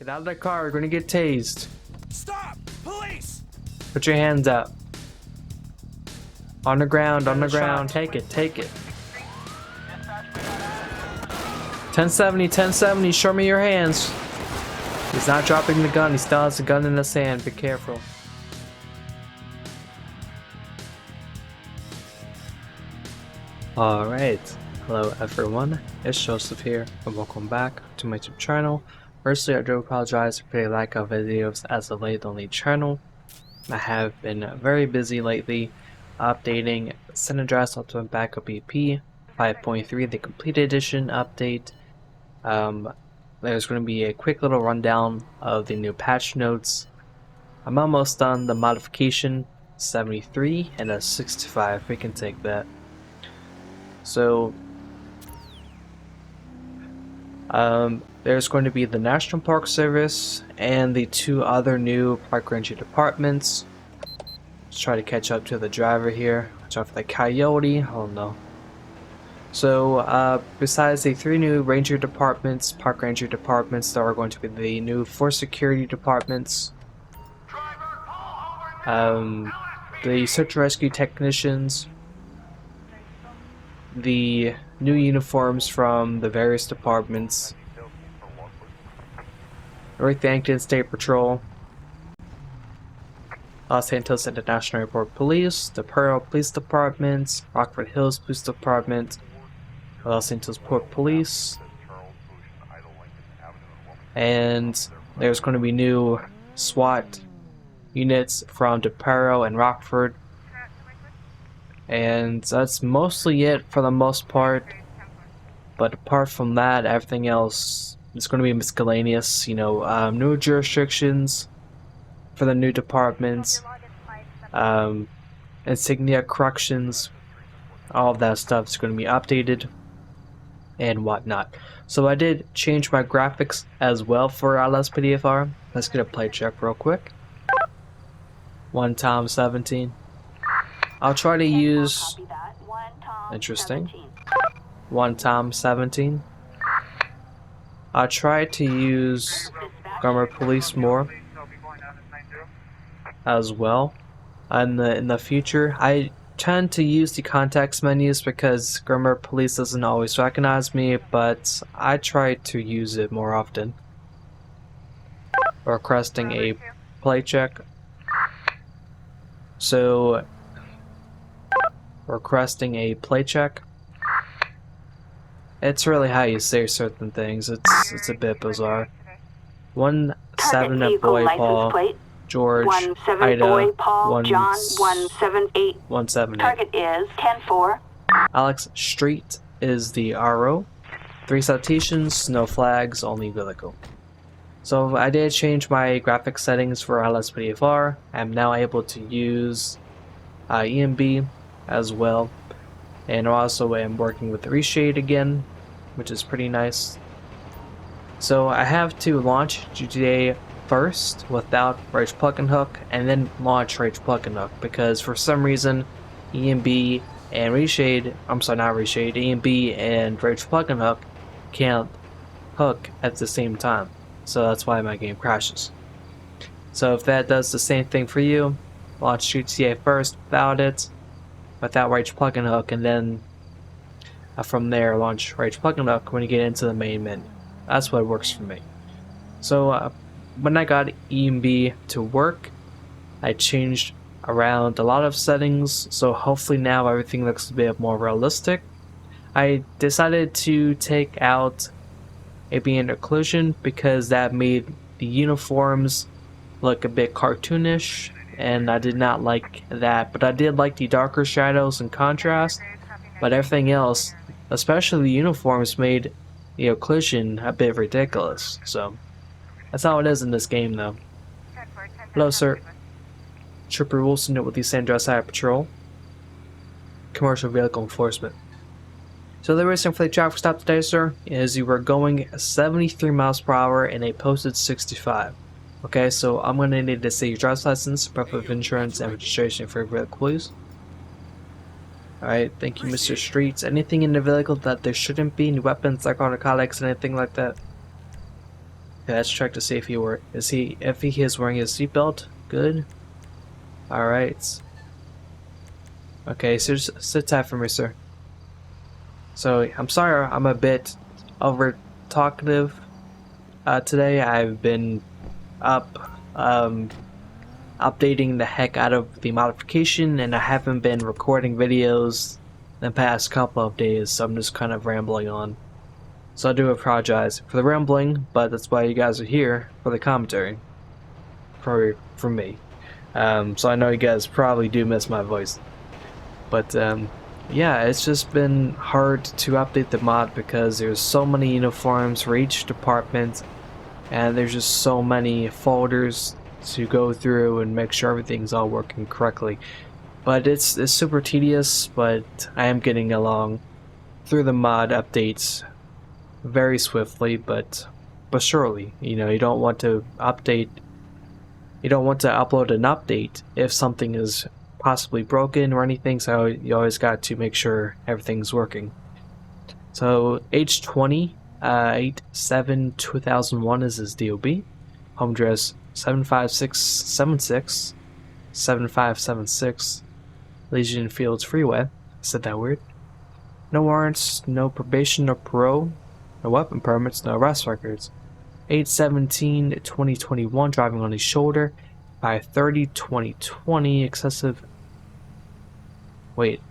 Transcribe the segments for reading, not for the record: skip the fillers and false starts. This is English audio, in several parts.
Get out of the car, we're gonna get tased. Stop! Police! Put your hands up. On the ground, on the ground. Take it, take it. 1070, show me your hands. He's not dropping the gun, he still has the gun in his hand, be careful. Alright, hello everyone, it's Joseph here, and welcome back to my YouTube channel. Firstly, I do apologize for the lack of videos as of late on the channel. I have been very busy lately updating San Andreas Ultimate Backup EUP 5.3, the complete edition update. There's going to be a quick little rundown of the new patch notes. I'm almost done the modification 73 and a 65, we can take that. So, there's going to be the National Park Service and the two other new park ranger departments. Let's try to catch up to the driver here. Watch out for the coyote. Oh no. So, besides the three new ranger departments, park ranger departments, there are going to be the new 4 security departments. The search and rescue technicians. The new uniforms from the various departments. North Yankton State Patrol, Los Santos International Airport Police, the Pearl Police Department, Rockford Hills Police Department, Los Santos Port Police, and there's going to be new SWAT units from DePero and Rockford, and that's mostly it for the most part. But apart from that, everything else is going to be miscellaneous, you know, new jurisdictions for the new departments, insignia corrections, all of that stuff is going to be updated and whatnot. So I did change my graphics as well for LSPDFR. Let's get a play check real quick. 1x17. I'll try to use, interesting, 1x17. I'll try to use Grammar Police more as well in the future. I tend to use the context menus because Grammar Police doesn't always recognize me, but I try to use it more often. Requesting a play check. So, requesting a play check. It's really how you say certain things. It's a bit bizarre. 17 at Boy Paul, George, 17 Ida, Boy Paul, John, 178. 178. Target is 10-4. Alex Street is the RO. 3 citations, no flags, only vehicle. So I did change my graphic settings for LSPDFR. I'm now able to use EMB as well. And also I'm working with Reshade again, which is pretty nice. So I have to launch GTA first without Rage Plug and Hook, and then launch Rage Plug and Hook, because for some reason EMB and Reshade, I'm sorry, not Reshade, EMB and Rage Plug and Hook can't hook at the same time. So that's why my game crashes. So if that does the same thing for you, launch GTA first without Rage Plug and Hook, and then from there launch Rage Plug and Hook when you get into the main menu. That's what works for me. So when I got EMB to work, I changed around a lot of settings, so hopefully now everything looks a bit more realistic. I decided to take out ambient occlusion because that made the uniforms look a bit cartoonish, and I did not like that. But I did like the darker shadows and contrast, but everything else, especially the uniforms, made the occlusion a bit ridiculous. So that's how it is in this game though. Hello sir, Trooper Wilson with the San Andreas SAHP Patrol, Commercial Vehicle Enforcement. So the reason for the traffic stop today, sir, is you were going 73 miles per hour in a posted 65. Okay, so I'm going to need to see your driver's license, proof of insurance, and registration for your vehicle, please. Alright, thank you, Mr. Streets. Anything in the vehicle that there shouldn't be? Any weapons, like narcotics, anything like that? Okay, let's check to see if he is wearing his seatbelt. Good. All right. Okay, so just sit tight for me, sir. So I'm sorry, I'm a bit over talkative today. I've been up updating the heck out of the modification, and I haven't been recording videos the past couple of days, so I'm just kind of rambling on. So I do apologize for the rambling, but that's why you guys are here for the commentary from me. So I know you guys probably do miss my voice, but yeah, it's just been hard to update the mod because there's so many uniforms for each department, and there's just so many folders to go through and make sure everything's all working correctly. But it's super tedious, but I am getting along through the mod updates very swiftly, but surely. You know, you don't want to upload an update if something is possibly broken or anything, so you always got to make sure everything's working. So H20 87-2001 is his DOB. Home address 75676 7576 Legion Fields Freeway. I said that weird. No warrants, no probation or parole, no weapon permits, no arrest records. 8/17/2021, driving on his shoulder. 5/30/2020,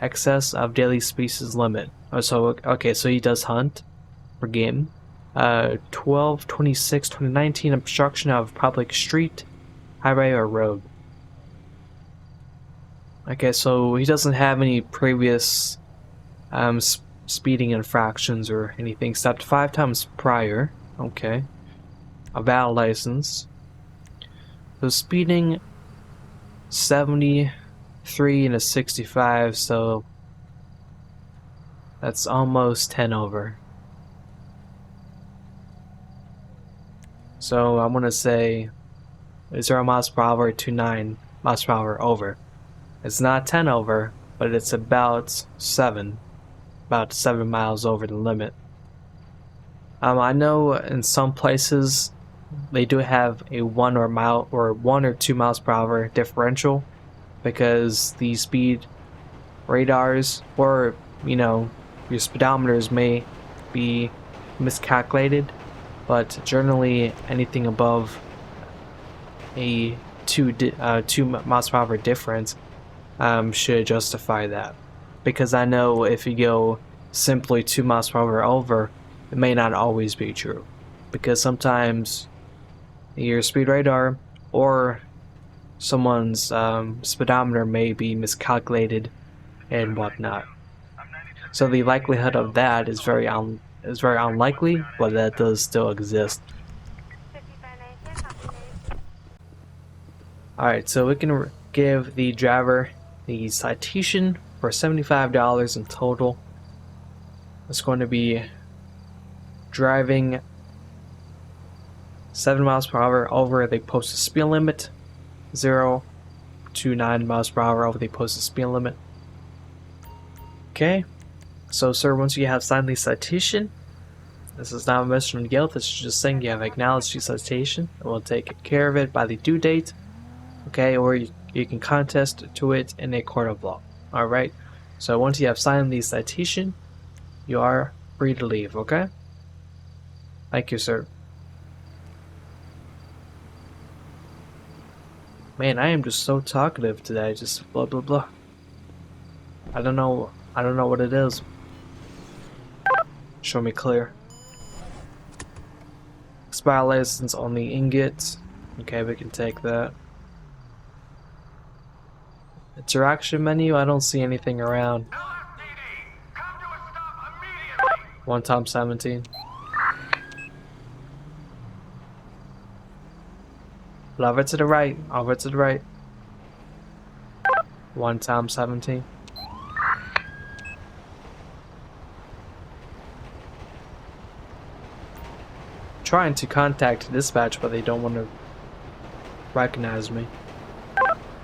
excess of daily species limit. Oh, so okay, so he does hunt for game. 12/26/2019, obstruction of public street, highway, or road. Okay, so he doesn't have any previous speeding infractions or anything except 5 times prior. Okay. A valid license. So speeding 73 and a 65, so that's almost 10 over. So I'm gonna say 0 miles per hour to 9 miles per hour over. It's not 10 over, but it's about 7 miles over the limit. I know in some places they do have a 1 or 2 miles per hour differential because the speed radars or your speedometers may be miscalculated, but generally anything above a 2 miles per hour difference should justify that, because I know if you go simply 2 miles per hour over, it may not always be true, because sometimes your speed radar or someone's speedometer may be miscalculated and whatnot. So the likelihood of that is very unlikely, but that does still exist. Alright, so we can give the driver the citation for $75 in total. It's going to be driving 7 miles per hour over the posted speed limit, 0 to 9 miles per hour over the posted speed limit. Okay, so sir, once you have signed the citation, this is not a mission on guilt, this is just saying you have acknowledged the citation, and we'll take care of it by the due date. Okay, or you can contest to it in a court of law. Alright, so once you have signed the citation, you are free to leave, okay? Thank you, sir. Man, I am just so talkative today, just blah blah blah. I don't know what it is. Show me clear. Expire license on the ingot. Okay, we can take that. Interaction menu, I don't see anything around. LSPD, come to a stop immediately! 1x17. Over to the right, over to the right. 1x17. Trying to contact dispatch, but they don't want to recognize me.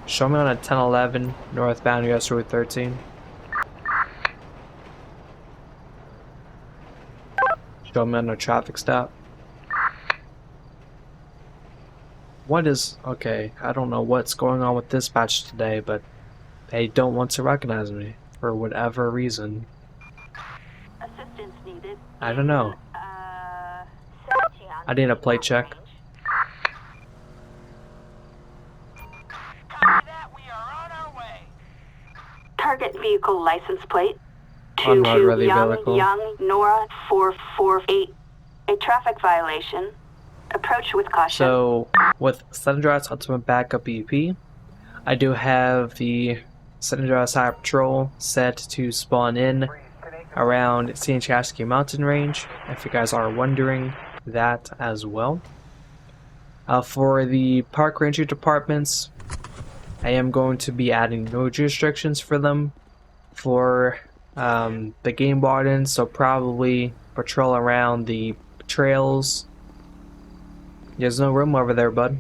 Show me on a 1011 northbound US Route 13. Show me on a traffic stop. What is... Okay, I don't know what's going on with dispatch today, but they don't want to recognize me for whatever reason. Assistance needed. I don't know. I need a plate check. Copy that. We are on our way. Target vehicle license plate. Unroadworthy 22 Young vehicle. Young Nora 448. A traffic violation. Approach with caution. So, with Andreas Ultimate Backup EUP, I do have the Andreas SAHP Patrol set to spawn in around Sciglitano mountain range, if you guys are wondering that as well. For the park ranger departments, I am going to be adding noise restrictions for them for the game wardens, so probably patrol around the trails. There's no room over there, bud.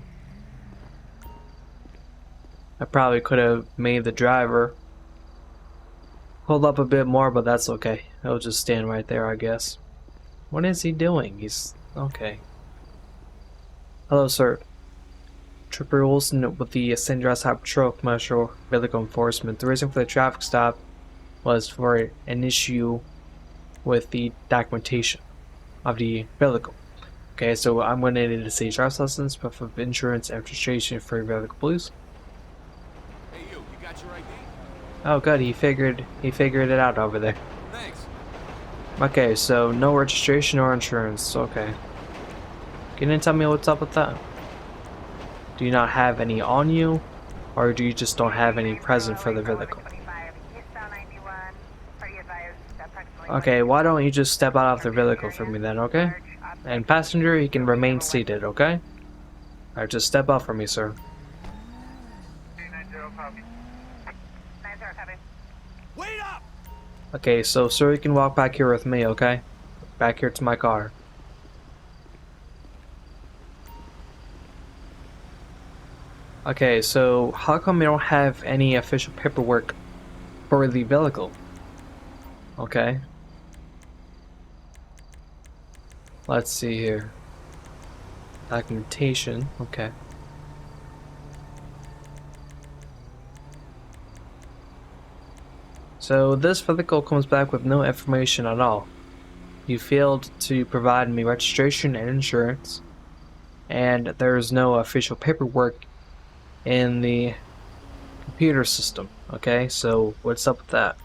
I probably could have made the driver hold up a bit more, but that's okay. He'll just stand right there, I guess. What is he doing? He's... okay. Hello, sir. Trooper Wilson with the Andreas Patrol Commercial Vehicle Enforcement. The reason for the traffic stop was for an issue with the documentation of the vehicle. Okay, so I'm going to need to see driver's license, proof of insurance, and registration for your vehicle, please. Hey you got your ID? Oh, good. He figured it out over there. Thanks. Okay, so no registration or insurance. Okay. Can you tell me what's up with that? Do you not have any on you, or do you just don't have any present for the vehicle? Okay, why don't you just step out of the vehicle for me then, okay? And passenger, you can remain seated, okay? Alright, just step out for me, sir. Wait up! Okay, so sir, you can walk back here with me, okay? Back here to my car. Okay, so how come you don't have any official paperwork for the vehicle? Okay. Let's see here. Documentation, okay. So this vehicle comes back with no information at all. You failed to provide me registration and insurance, and there is no official paperwork in the computer system. Okay, so what's up with that?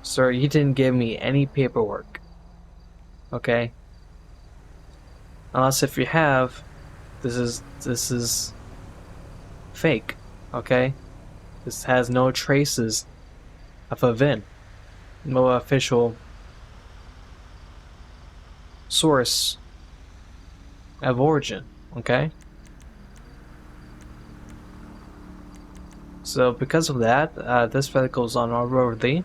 Sir, you didn't give me any paperwork. Okay? Unless if you have, this is fake. Okay? This has no traces of a VIN. No official source of origin. Okay? So because of that, this vehicle is unroadworthy,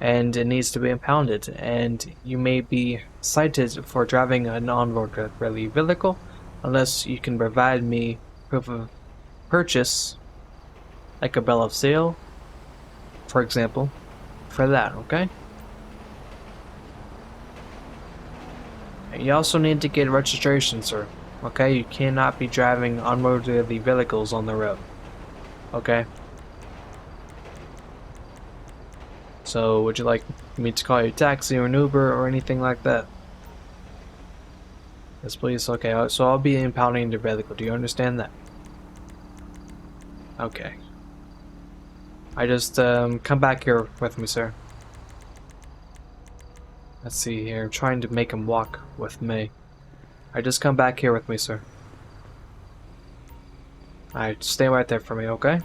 and it needs to be impounded, and you may be cited for driving an unroadworthy vehicle unless you can provide me proof of purchase, like a bill of sale, for example, for that, okay? And you also need to get registration, sir, okay? You cannot be driving unroadworthy vehicles on the road, okay? So, would you like me to call you a taxi or an Uber or anything like that? Yes, please. Okay, so I'll be impounding the vehicle. Do you understand that? Okay. I just, come back here with me, sir. Let's see here. I'm trying to make him walk with me. Alright, just come back here with me, sir. Alright, stay right there for me, okay?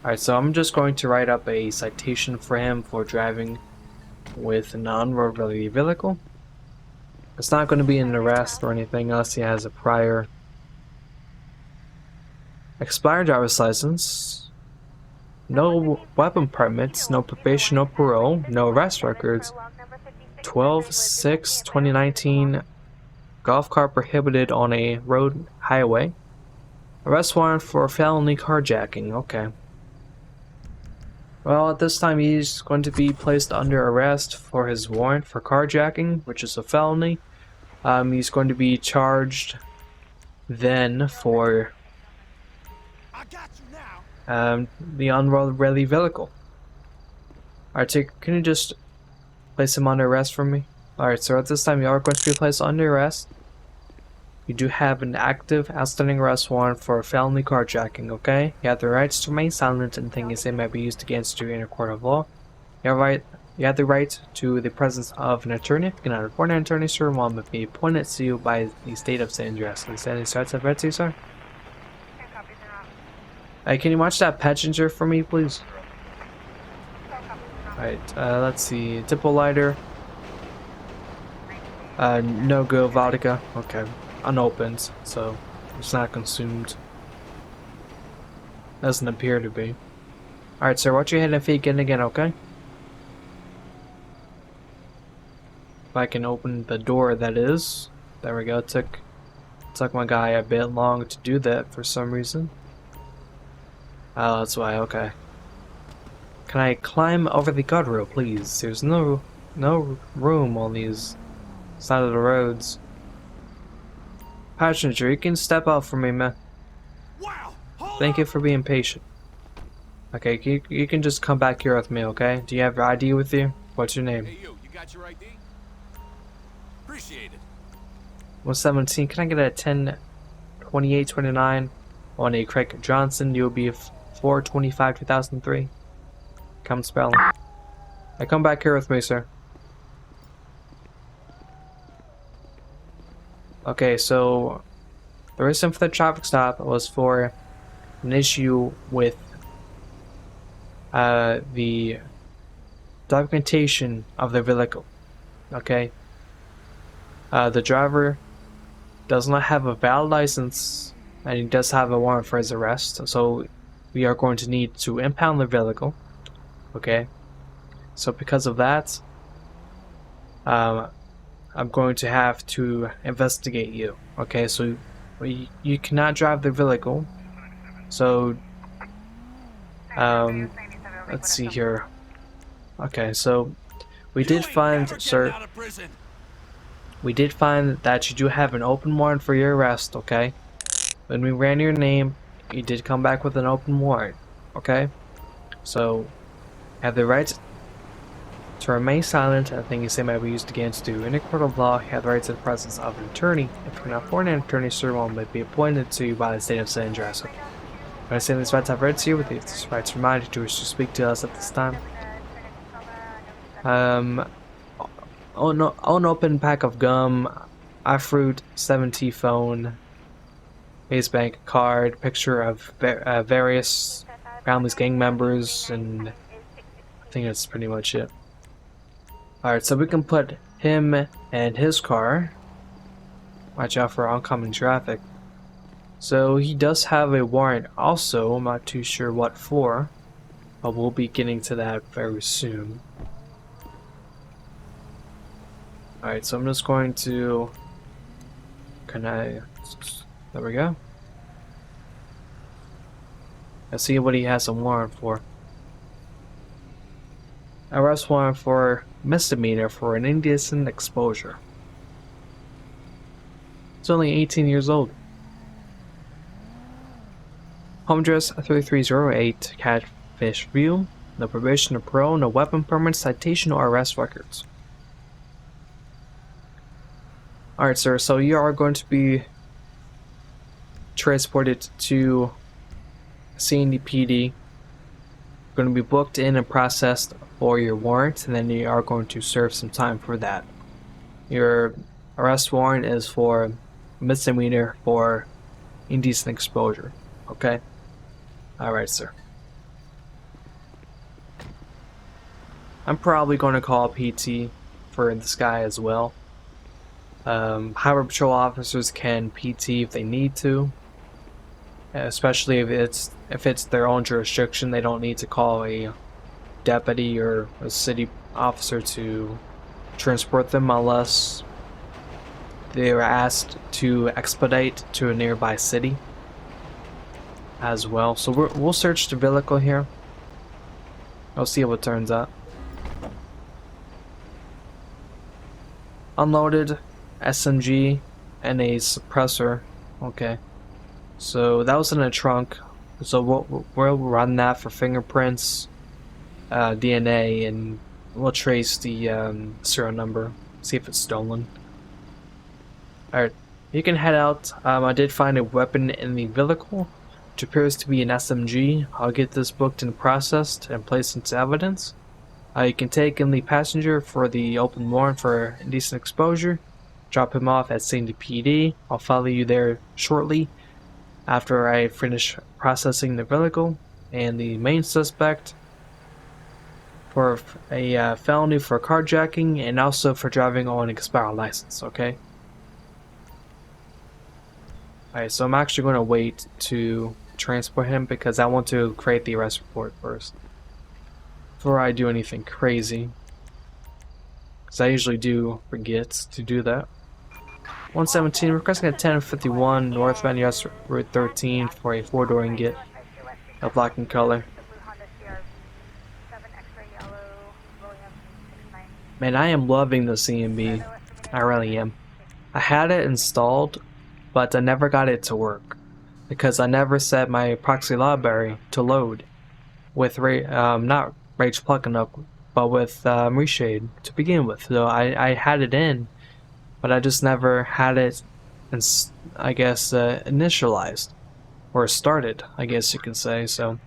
Alright, so I'm just going to write up a citation for him for driving with a non-roadworthy vehicle. It's not going to be an arrest or anything unless he has a prior expired driver's license, no weapon permits, no probation, no parole, no arrest records, 12/6/2019, golf cart prohibited on a road highway, arrest warrant for felony carjacking. Okay. Well, at this time he's going to be placed under arrest for his warrant for carjacking, which is a felony. He's going to be charged then for I got you now. the unruly vehicle. Alright, so can you just place him under arrest for me? Alright, so at this time you are going to be placed under arrest. You do have an active outstanding arrest warrant for felony carjacking, okay? You have the rights to remain silent and things that may be used against you in a court of law. You have the right to the presence of an attorney. If you cannot afford an attorney, sir, one must be appointed to you by the state of Andreas. Is there any threats I've read to you, sir? Hey, can you watch that passenger for me, please? Alright, let's see. Tipple lighter. No go vodka. Okay. Unopened, so it's not consumed. Doesn't appear to be. Alright, sir, watch your head and feet again, okay? If I can open the door, that is. There we go. It took my guy a bit long to do that for some reason. Oh, that's why, okay. Can I climb over the guardrail, please? There's no room on these side of the roads. Passenger, you can step out for me, man. Wow. Hold Thank up. you for being patient. Okay, you can just come back here with me, okay? Do you have your ID with you? What's your name? Hey, you got your ID? Appreciate it. 117. Can I get a 10/28/29 on a Craig Johnson UOB 4/25/2003? Come spelling. Now come back here with me, sir. Okay, so the reason for the traffic stop was for an issue with the documentation of the vehicle. Okay, the driver does not have a valid license, and he does have a warrant for his arrest. So we are going to need to impound the vehicle. Okay, so because of that, I'm going to have to investigate you. Okay, so you cannot drive the vehicle. So, let's see here. Okay, so we did find, sir, Out of prison. we did find that you do have an open warrant for your arrest. Okay, when we ran your name, you did come back with an open warrant. Okay, so you have the right to remain silent. I think you say might be used against you in a court of law. You have the right to the presence of an attorney. If you're not for an attorney, sir, one may be appointed to you by the state of San Andreas. When I say these rights I've read to you, with these rights remind you to wish to speak to us at this time. Unopened pack of gum, iFruit, 7T phone, Base Bank card, picture of various families, gang members, and I think that's pretty much it. Alright, so we can put him and his car. Watch out for oncoming traffic. So he does have a warrant also. I'm not too sure what for, but we'll be getting to that very soon. Alright, so I'm just going to... There we go. Let's see what he has a warrant for. Arrest warrant for misdemeanor for an indecent exposure. He's only 18 years old. Home address 3308 Catfish View. No probation or parole, no weapon permit, citation, or arrest records. Alright, sir, so you are going to be transported to CNDPD. Going to be booked in and processed for your warrant, and then you are going to serve some time for that. Your arrest warrant is for misdemeanor for indecent exposure. Okay? Alright, sir. I'm probably going to call PT for this guy as well. Highway patrol officers can PT if they need to. Especially if it's their own jurisdiction, they don't need to call a deputy or a city officer to transport them unless they are asked to expedite to a nearby city as well. So we'll search the vehicle here. I'll see what turns up. Unloaded SMG and a suppressor Okay. So that was in the trunk. So we'll run that for fingerprints, DNA, and we'll trace the serial number, see if it's stolen. Alright, you can head out. I did find a weapon in the vehicle, which appears to be an SMG. I'll get this booked and processed and placed into evidence. You can take in the passenger for the open warrant for indecent exposure. Drop him off at St. PD. I'll follow you there shortly after I finish processing the vehicle. And the main suspect for a felony for carjacking and also for driving on an expired license, okay? Alright, so I'm actually going to wait to transport him because I want to create the arrest report first before I do anything crazy, because I usually do forget to do that. 117, requesting a 1051 northbound US Route 13 for a 4-door ingot, a black in color. Man, I am loving the CMB. I really am. I had it installed, but I never got it to work because I never set my proxy library to load with not Rage Plucking Up, but with Reshade to begin with. So I had it in, but I just never had it, I guess, initialized or started, I guess you can say. So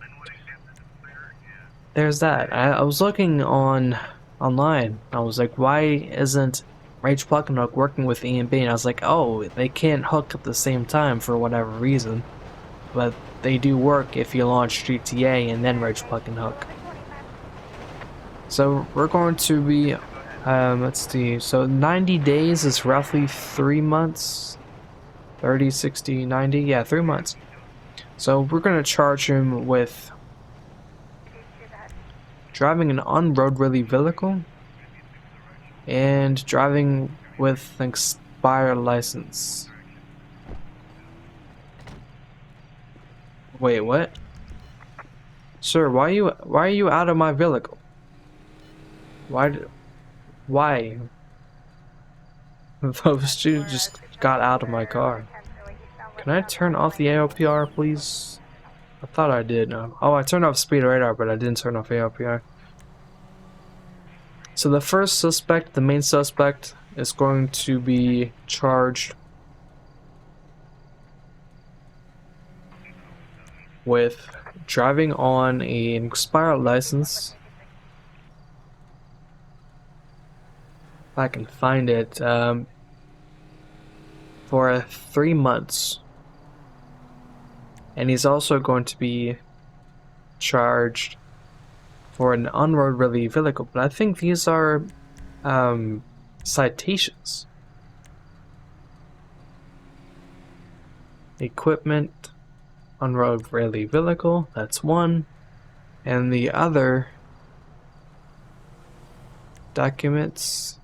there's that. I was looking online. I was like, why isn't Rage Plucking Hook working with EMB? And I was like, oh, they can't hook at the same time for whatever reason. But they do work if you launch GTA and then Rage Plucking Hook. So we're going to be, let's see, so 90 days is roughly 3 months. 30, 60, 90, yeah, 3 months. So we're going to charge him with driving an unroadworthy vehicle and driving with an expired license. Wait, what? Sir, why are you out of my vehicle? Why? Those two just got out of my car. Can I turn off the AOPR, please? I thought I did. Oh, I turned off speed radar, but I didn't turn off AOPR. So the first suspect, the main suspect, is going to be charged with driving on an expired license. If I can find it, for 3 months. And he's also going to be charged for an unroadworthy vehicle, but I think these are citations. Equipment, unroadworthy vehicle, that's one. And the other documents,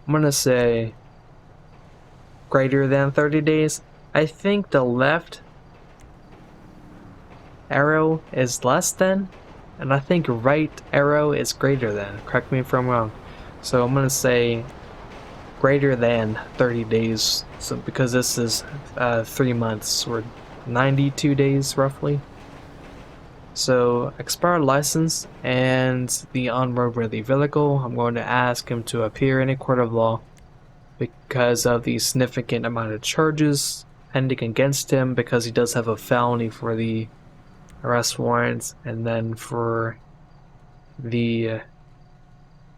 I'm gonna say greater than 30 days. I think the left arrow is less than, and I think right arrow is greater than. Correct me if I'm wrong. So I'm gonna say greater than 30 days. So because this is 3 months or 92 days roughly. So expired license and the unroadworthy vehicle, I'm going to ask him to appear in a court of law because of the significant amount of charges pending against him, because he does have a felony for the arrest warrants, and then for the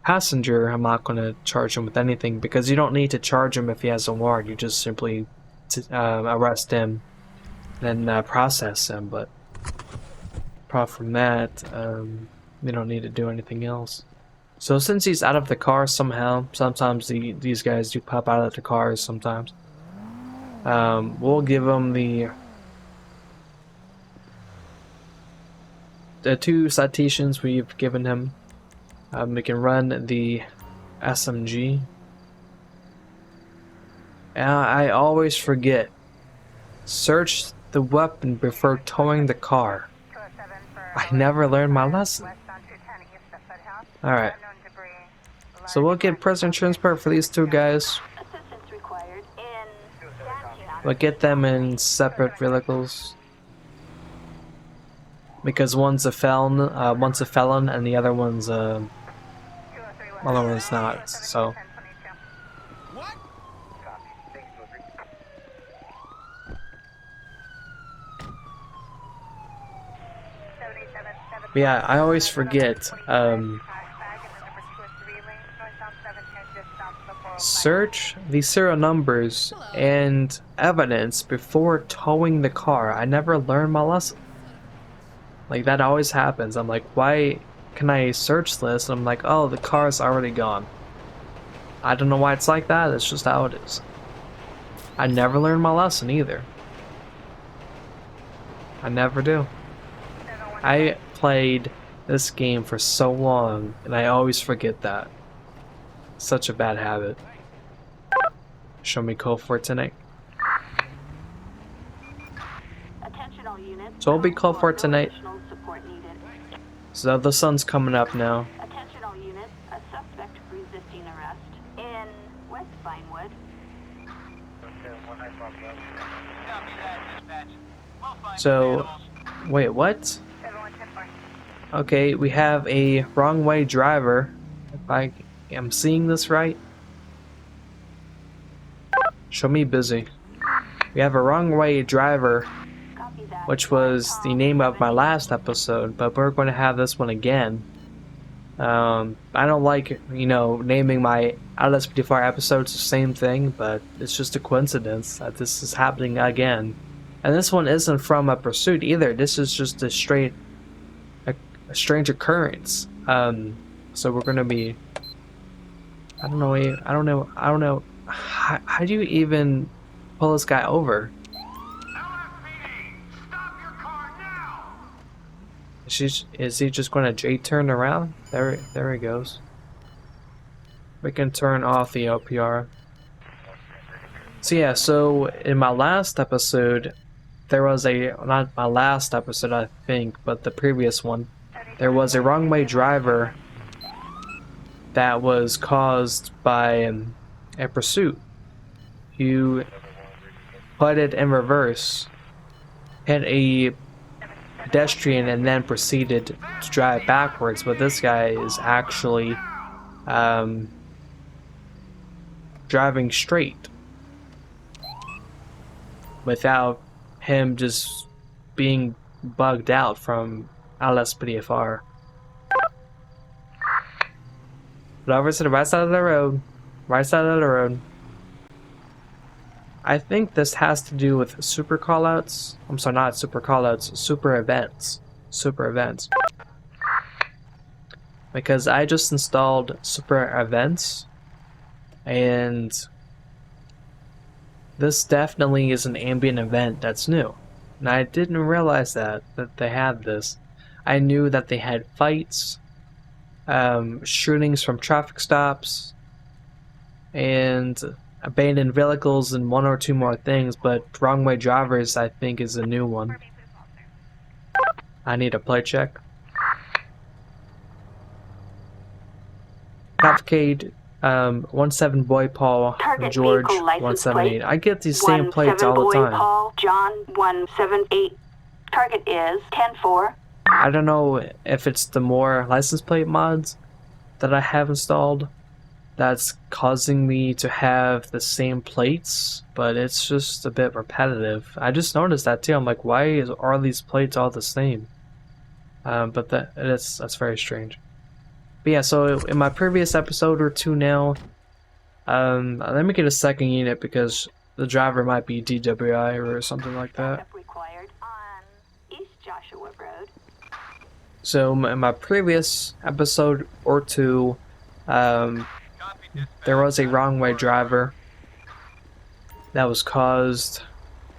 passenger, I'm not going to charge him with anything because you don't need to charge him if he has a warrant. You just simply arrest him and then process him. But apart from that, you don't need to do anything else. So since he's out of the car somehow, sometimes these guys do pop out of the cars sometimes. We'll give him the 2 citations we've given him. We can run the SMG. And I always forget. Search the weapon before towing the car. I never learned my lesson. Alright. So we'll get prison transport for these two guys. Assistance required in We'll get them in separate vehicles. Because one's a felon, and the other one's not. So What? but yeah, I always forget. Search the serial numbers and evidence before towing the car. I never learned my lesson. Like, that always happens. I'm like, why can I search this? And I'm like, oh, the car's already gone. I don't know why it's like that. It's just how it is. I never learned my lesson either. I never do. I played this game for so long, and I always forget that. Such a bad habit. Show me code for tonight. attention all units. So I'll be called for tonight. Additional support needed. So the sun's coming up now. Attention all units. A suspect resisting arrest in West Vinewood. So, wait, what? Okay, we have a wrong way driver. If I am seeing this right. Show me busy. We have a wrong way driver, Copy that. which was the name of my last episode, but we're going to have this one again. I don't like, naming my LSPDFR episodes the same thing, but it's just a coincidence that this is happening again. And this one isn't from a pursuit either. This is just a strange occurrence. So we're gonna be. I don't know. How do you even pull this guy over? LSPD, stop your car now! Is he just gonna J-turn around? There he goes. We can turn off the LPR. So yeah, so in my last episode, there was not my last episode I think, but the previous one, there was a wrong way driver that was caused by a pursuit. You put it in reverse, hit a pedestrian, and then proceeded to drive backwards, but this guy is actually driving straight without him just being bugged out from LSPDFR. But over to the right side of the road. Right side of the road. I think this has to do with super callouts. I'm sorry, not super callouts, super events. Super events. Because I just installed super events, and this definitely is an ambient event that's new. And I didn't realize that they had this. I knew that they had fights, shootings from traffic stops, and abandoned vehicles, and one or two more things, but wrong way drivers I think is a new one. I need a play check. Cavalcade 17 Boy Paul Target George vehicle license 178. plate. I get these same plates 17 all the Boy time. Paul John 178. Target is 10-4. I don't know if it's the more license plate mods that I have installed that's causing me to have the same plates, but it's just a bit repetitive. I just noticed that too. I'm like, why are these plates all the same? But that's very strange. But yeah, so in my previous episode or two now, let me get a second unit because the driver might be DWI or something like that. Backup required on East Joshua Road. So in my previous episode or two, there was a wrong way driver that was caused.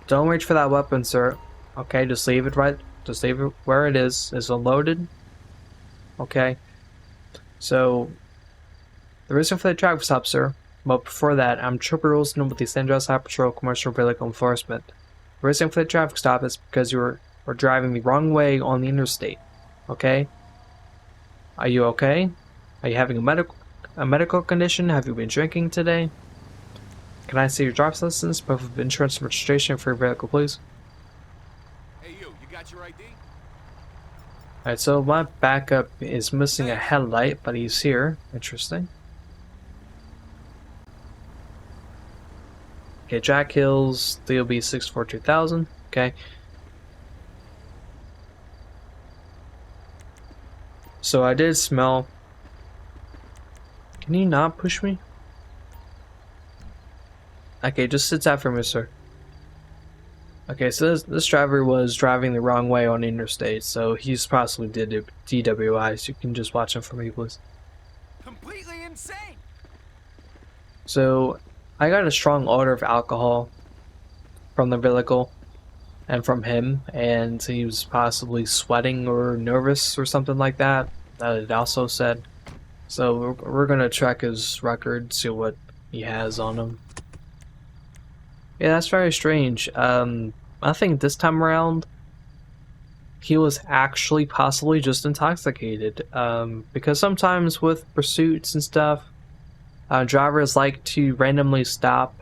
Don't reach for that weapon, sir. Okay, just leave it where it is. It's unloaded. Okay. So the reason for the traffic stop, sir. But before that, I'm Trooper Wilson with the Andreas SAHP Patrol Commercial Vehicle Enforcement. The reason for the traffic stop is because you were driving the wrong way on the interstate. Okay? Are you okay? Are you having a medical a medical condition? Have you been drinking today? Can I see your driver's license, proof of insurance and registration for your vehicle, please? Hey, you got your ID? Alright, so my backup is missing a headlight, but he's here. Interesting. Okay, Jack Hills, DOB 642,000. Okay. So I did smell. Can you not push me? Okay, just sit down for me, sir. Okay, so this driver was driving the wrong way on the interstate, so he's possibly DWI, so you can just watch him for me, please. Completely insane! So, I got a strong odor of alcohol from the vehicle and from him, and he was possibly sweating or nervous or something like that. That it also said. So we're gonna check his record, see what he has on him. Yeah, that's very strange. I think this time around he was actually possibly just intoxicated. Because sometimes with pursuits and stuff, drivers like to randomly stop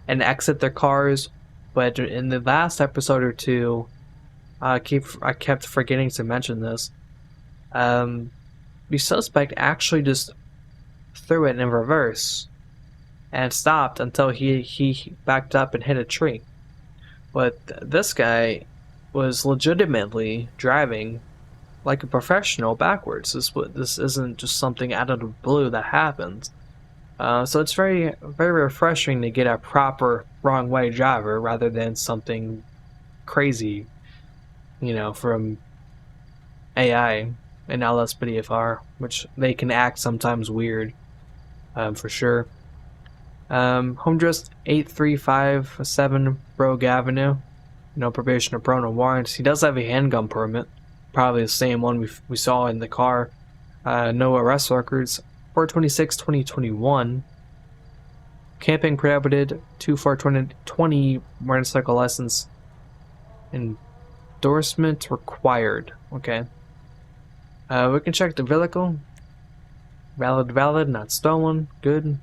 and exit their cars. But in the last episode or two, I kept forgetting to mention this. The suspect actually just threw it in reverse and stopped until he backed up and hit a tree. But this guy was legitimately driving like a professional backwards. This isn't just something out of the blue that happens. So it's very refreshing to get a proper wrong way driver rather than something crazy, you know, from AI and LSPDFR, which they can act sometimes weird, for sure. Home address 8357 Brogue Avenue. No probation or parole, no warrants. He does have a handgun permit, probably the same one we saw in the car. No arrest records. 4/26/2021. Camping prohibited. 2/4/2020 motorcycle license. Endorsement required. Okay. We can check the vehicle. Valid, not stolen. Good.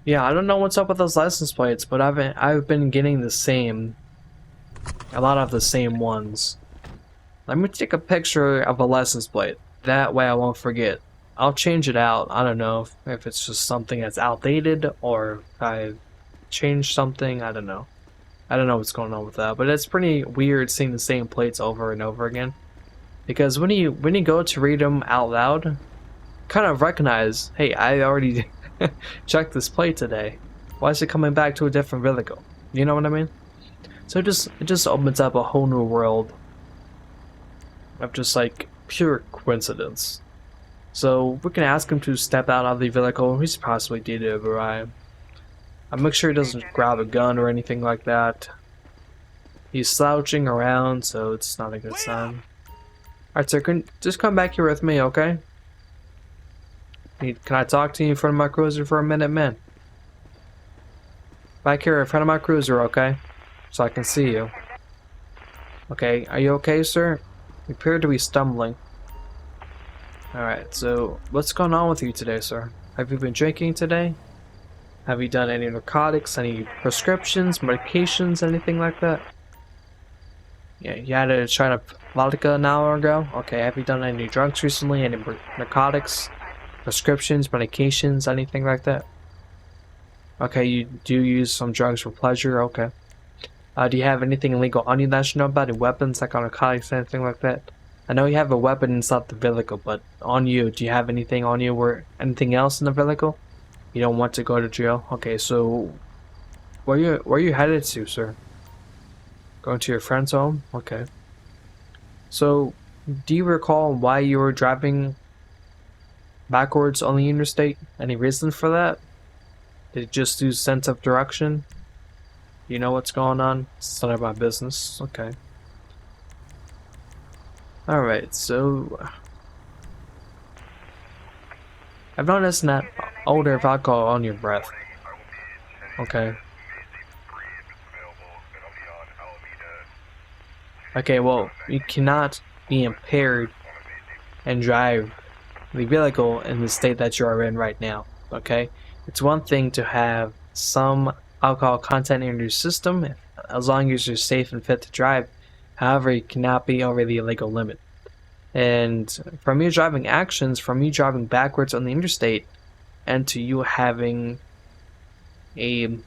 Yeah, I don't know what's up with those license plates, but I've been getting a lot of the same ones. Let me take a picture of a license plate. That way I won't forget. I'll change it out. I don't know if it's just something that's outdated or if I changed something. I don't know. I don't know what's going on with that, but it's pretty weird seeing the same plates over and over again. Because when you go to read them out loud, kind of recognize, hey, I already checked this plate today. Why is it coming back to a different vehicle? You know what I mean? So it just opens up a whole new world of just like pure coincidence. So we can ask him to step out of the vehicle. He's possibly DWI. I'll make sure he doesn't grab a gun or anything like that. He's slouching around, so it's not a good sign. Alright, sir, just come back here with me, okay? Can I talk to you in front of my cruiser for a minute, man? Back here in front of my cruiser, okay? So I can see you. Okay, are you okay, sir? You appear to be stumbling. Alright, so what's going on with you today, sir? Have you been drinking today? Have you done any narcotics, any prescriptions, medications, anything like that? Yeah, you had a shot of vodka an hour ago? Okay, have you done any drugs recently? Any narcotics, prescriptions, medications, anything like that? Okay, you do use some drugs for pleasure? Okay. Do you have anything illegal on you that I should know about? Any weapons, like narcotics, anything like that? I know you have a weapon inside the vehicle, but on you, do you have anything on you or anything else in the vehicle? You don't want to go to jail? Okay, so where you headed to, sir? Going to your friend's home? Okay. So, do you recall why you were driving backwards on the interstate? Any reason for that? Did it just lose sense of direction? You know what's going on? It's none of my business. Okay. Alright, so I've noticed that odor of alcohol on your breath. Okay. Okay, well, you cannot be impaired and drive the vehicle in the state that you are in right now. Okay, it's one thing to have some alcohol content in your system as long as you're safe and fit to drive. However, you cannot be over the legal limit. And from your driving actions, from you driving backwards on the interstate, and to you having a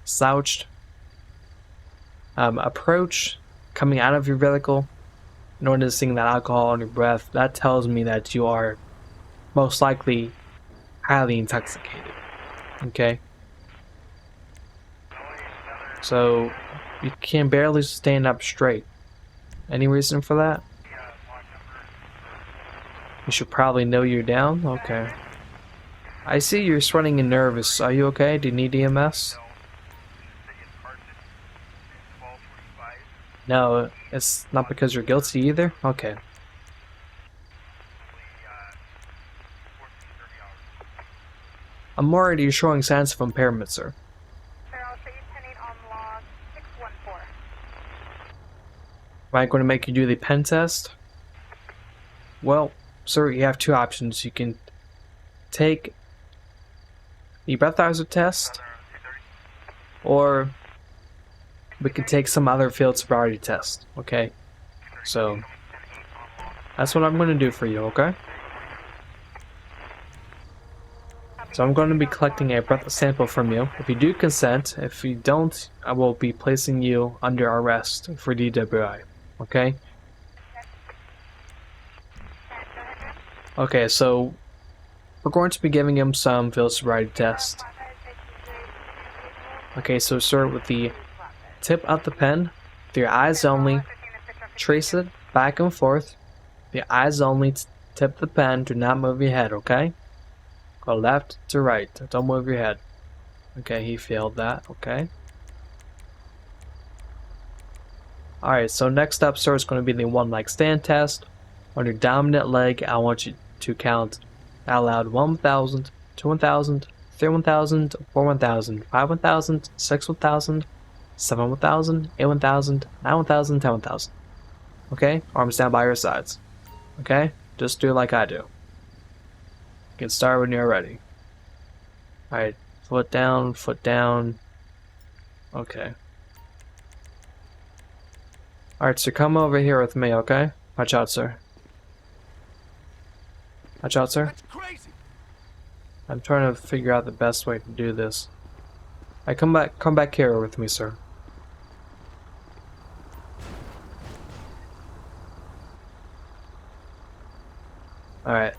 slouched approach coming out of your vehicle, noticing that alcohol on your breath, that tells me that you are most likely highly intoxicated. Okay? So, you can barely stand up straight. Any reason for that? You should probably know you're down? Okay. I see you're sweating and nervous. Are you okay? Do you need EMS? No, it's not because you're guilty either? Okay. I'm worried you're showing signs of impairment, sir. Am I going to make you do the pen test? Well, sir, you have two options. You can take the breathalyzer test, or we can take some other field sobriety test, okay? So, that's what I'm going to do for you, okay? So I'm going to be collecting a breath sample from you. If you do consent, if you don't, I will be placing you under arrest for DWI, okay? Okay, so we're going to be giving him some field sobriety test. Okay, so sir, with the tip of the pen, with your eyes only, trace it back and forth. The eyes only, tip the pen, do not move your head, okay? Go left to right, don't move your head. Okay, he failed that, okay. Alright, so next up, sir, is going to be the one leg stand test. On your dominant leg, I want you to count out loud 1,000, 2 1,000, 3 1,000, 4 1,000, 5 1,000, 6 1,000, 7 1,000, 8 1,000, 9 1,000, 10 1,000. Okay? Arms down by your sides. Okay? Just do like I do. Get started when you're ready. Alright, foot down, foot down. Okay. Alright, so come over here with me, okay? Watch out, sir. Watch out, sir. That's crazy. I'm trying to figure out the best way to do this. Alright, come back here with me, sir. Alright.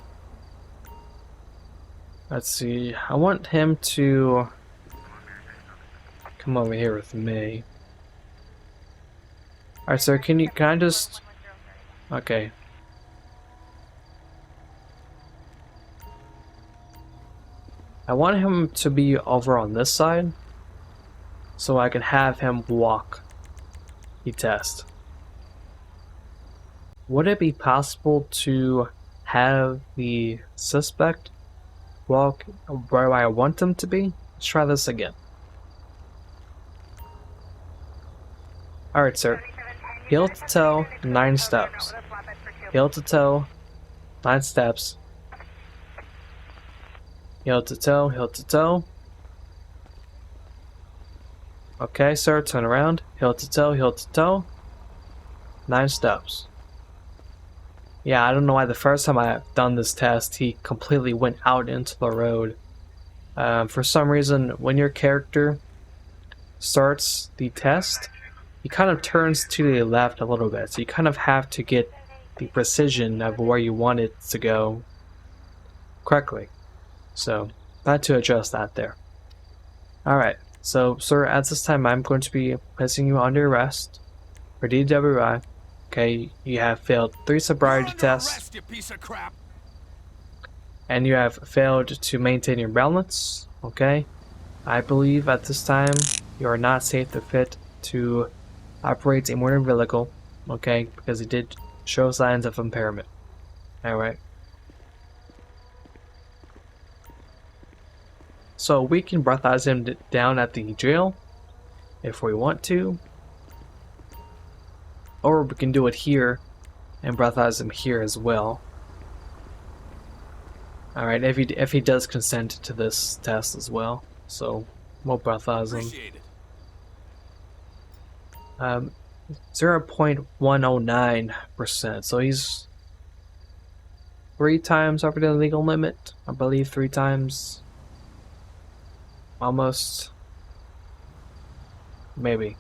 Let's see. I want him to come over here with me. Alright, sir, can I just... Okay. I want him to be over on this side, so I can have him walk the test. Would it be possible to have the suspect walk where I want him to be? Let's try this again. Alright, sir. Heel to toe, 9 steps. Heel to toe, 9 steps. Heel to toe, heel to toe. Okay, sir, turn around. Heel to toe, 9 steps. Yeah, I don't know why the first time I've done this test, he completely went out into the road. For some reason, when your character starts the test, he kind of turns to the left a little bit. So you kind of have to get the precision of where you want it to go correctly. So, not to adjust that there. Alright, so sir, at this time I'm going to be placing you under arrest for DWI. Okay, you have failed 3 sobriety tests, Arrest, you piece of crap. and you have failed to maintain your balance. Okay, I believe at this time you are not safe to fit to operate a motor vehicle. Okay, because you did show signs of impairment. Alright. So we can breathalyze him down at the jail if we want to. Or we can do it here and breathalyze him here as well. Alright, if he does consent to this test as well. So we'll breathalyze him. Appreciate it. 0.109%. So he's 3 times over the legal limit. I believe 3 times. Almost. Maybe.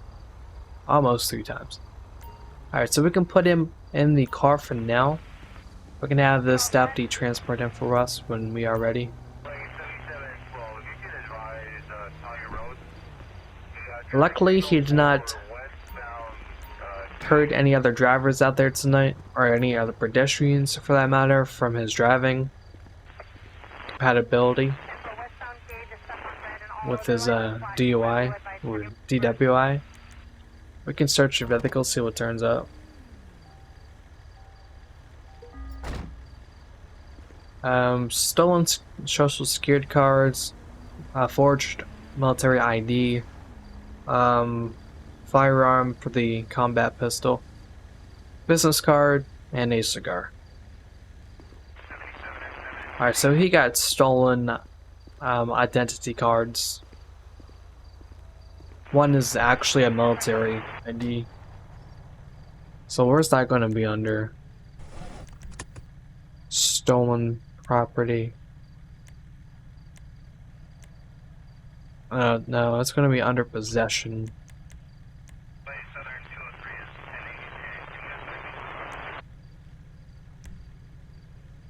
Almost 3 times. Alright, so we can put him in the car for now. We can have this deputy transport him for us when we are ready. Luckily, he did not hurt any other drivers out there tonight, or any other pedestrians for that matter, from his driving compatibility with his DUI or DWI. We can search the vehicle, see what turns up. Stolen social security cards, forged military ID, firearm for the combat pistol, business card, and a cigar. Alright, so he got stolen identity cards. One is actually a military ID. So where's that going to be under? Stolen property. No, it's going to be under possession.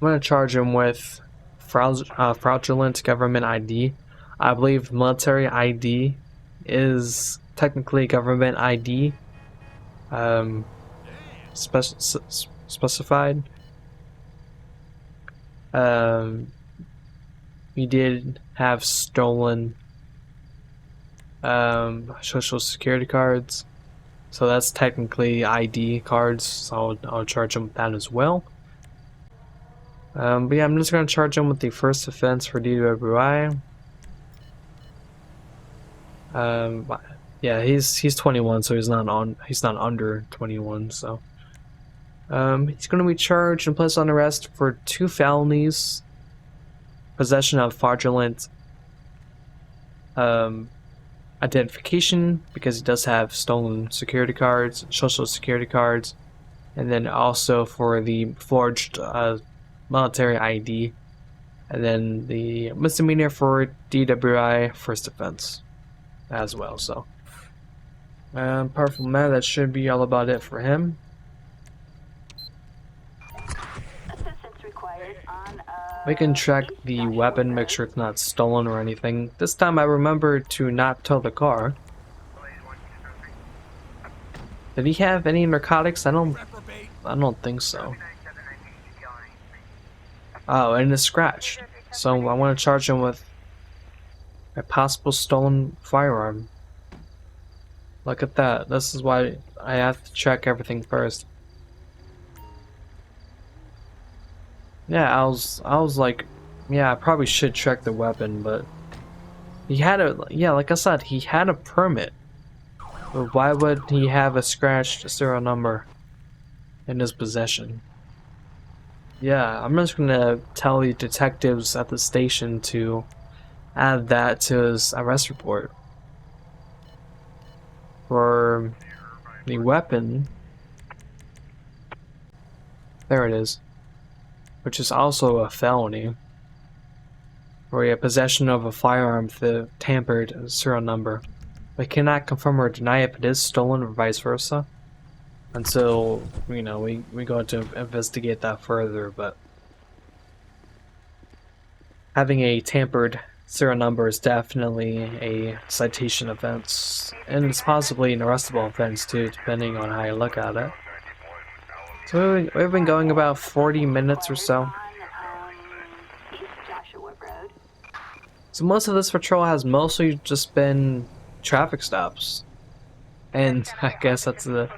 I'm going to charge him with fraudulent government ID. I believe military ID is technically government ID specified. He did have stolen social security cards, so that's technically ID cards, so I'll charge him with that as well. But yeah, I'm just gonna charge him with the first offense for DWI. Yeah, he's 21, so he's not under 21, so he's gonna be charged and placed on arrest for 2 felonies: possession of fraudulent identification, because he does have stolen security cards, social security cards, and then also for the forged military ID, and then the misdemeanor for DWI first offense as well. So apart from that should be all about it for him. Assistance required on We can check the weapon, make sure it's not stolen or anything. This time I remembered to not tow the car. Did he have any narcotics? I don't think so. Oh, and it's scratched. So I want to charge him with a possible stolen firearm. Look at that. This is why I have to check everything first. Yeah, I was like, yeah, I probably should check the weapon, but he had like I said, he had a permit. But why would he have a scratched serial number in his possession? Yeah, I'm just gonna tell the detectives at the station to add that to his arrest report. For the weapon, there it is, which is also a felony. For a possession of a firearm with a tampered serial number. We cannot confirm or deny if it is stolen or vice versa until, you know, we go to investigate that further, but having a tampered serial number is definitely a citation offense, and it's possibly an arrestable offense too, depending on how you look at it. So we've been going about 40 minutes or so. East Joshua Road. So most of this patrol has mostly just been traffic stops, and I guess that's the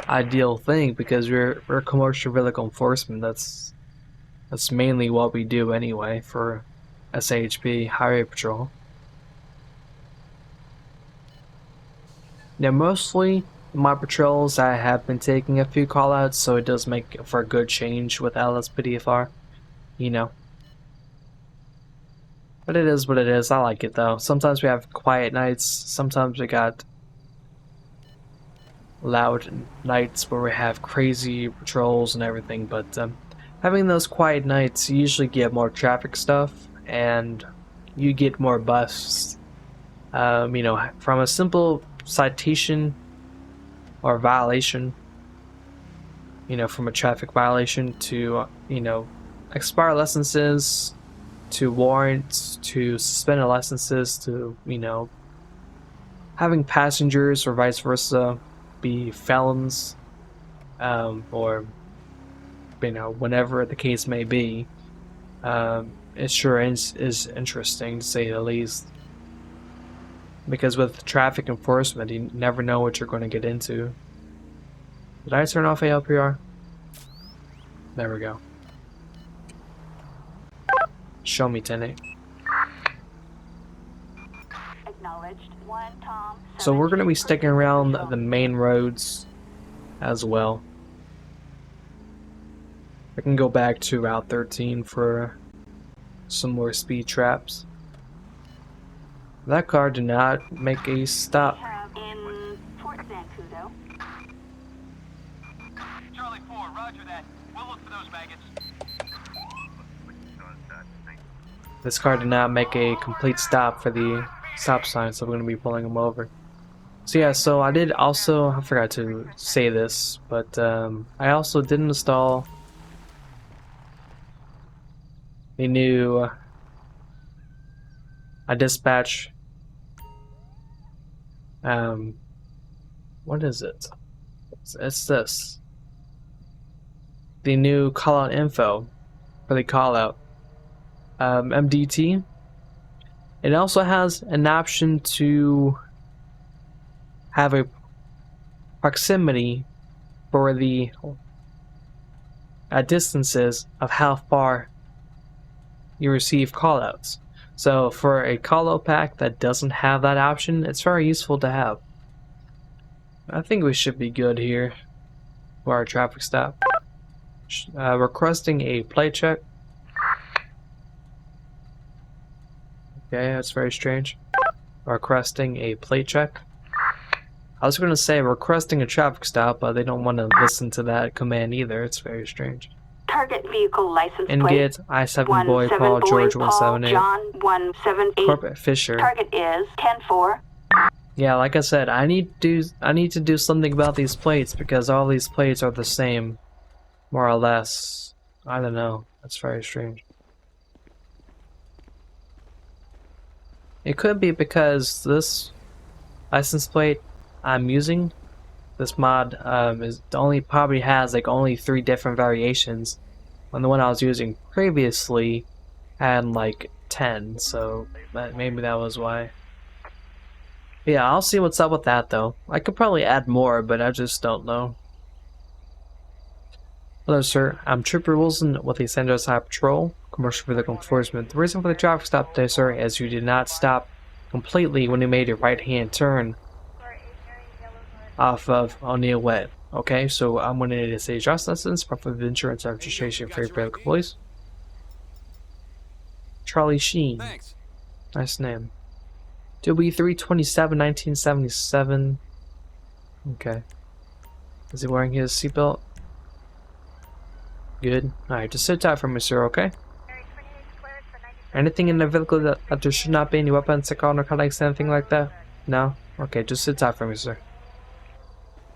ideal thing because we're commercial vehicle enforcement. That's mainly what we do anyway for SAHP Highway Patrol. Now mostly my patrols I have been taking a few callouts, so it does make for a good change with LSPDFR, you know. But it is what it is. I like it though. Sometimes we have quiet nights. Sometimes we got loud nights where we have crazy patrols and everything. But having those quiet nights, you usually get more traffic stuff and you get more busts. You know, from a simple citation or violation, you know, from a traffic violation to, you know, expired licenses, to warrants, to suspended licenses, to, you know, having passengers or vice versa be felons, or, you know, whenever the case may be. It sure is interesting to say the least. Because with traffic enforcement, you never know what you're going to get into. Did I turn off ALPR? There we go. Show me, tenant. Acknowledged. 1 Tom. So we're going to be sticking around the main roads as well. I can go back to Route 13 for some more speed traps. That car did not make a stop. In Fort Zancudo. Charlie 4, roger that. We'll look for those maggots. This car did not make a complete stop for the stop sign, so we're going to be pulling him over. So yeah, so I did also, I forgot to say this, but I also did install the new dispatch, what is it? It's this. The new callout info for the callout. MDT. It also has an option to have a proximity for the distances of how far you receive callouts. So for a callout pack that doesn't have that option, it's very useful to have. I think we should be good here for our traffic stop. Requesting a plate check. Okay, that's very strange. Requesting a plate check. I was going to say requesting a traffic stop, but they don't want to listen to that command either. It's very strange. Target vehicle license And plate. get I-7 boy Paul George Paul 178. John 178. Corporate Fisher. Target is 10-4. Yeah, like I said, I need to do something about these plates because all these plates are the same, more or less. I don't know. That's very strange. It could be because this license plate I'm using, this mod, is only probably has like only 3 different variations, when the one I was using previously had like 10. So maybe that was why. Yeah, I'll see what's up with that though. I could probably add more, but I just don't know. Hello, sir. I'm Trooper Wilson with the SAHP Patrol, Commercial Vehicle Enforcement. The reason for the traffic stop today, sir, is you did not stop completely when you made your right-hand turn off of O'Neill Way. Okay, so I'm going to need to say driver's license, proof of insurance, and registration for your vehicle, please. Charlie Sheen. Thanks. Nice name. DB 327, 1977. Okay. Is he wearing his seatbelt? Good. Alright, just sit tight for me, sir, okay? Anything in the vehicle that there should not be any weapons, alcohol, narcotics, anything like that? No? Okay, just sit tight for me, sir.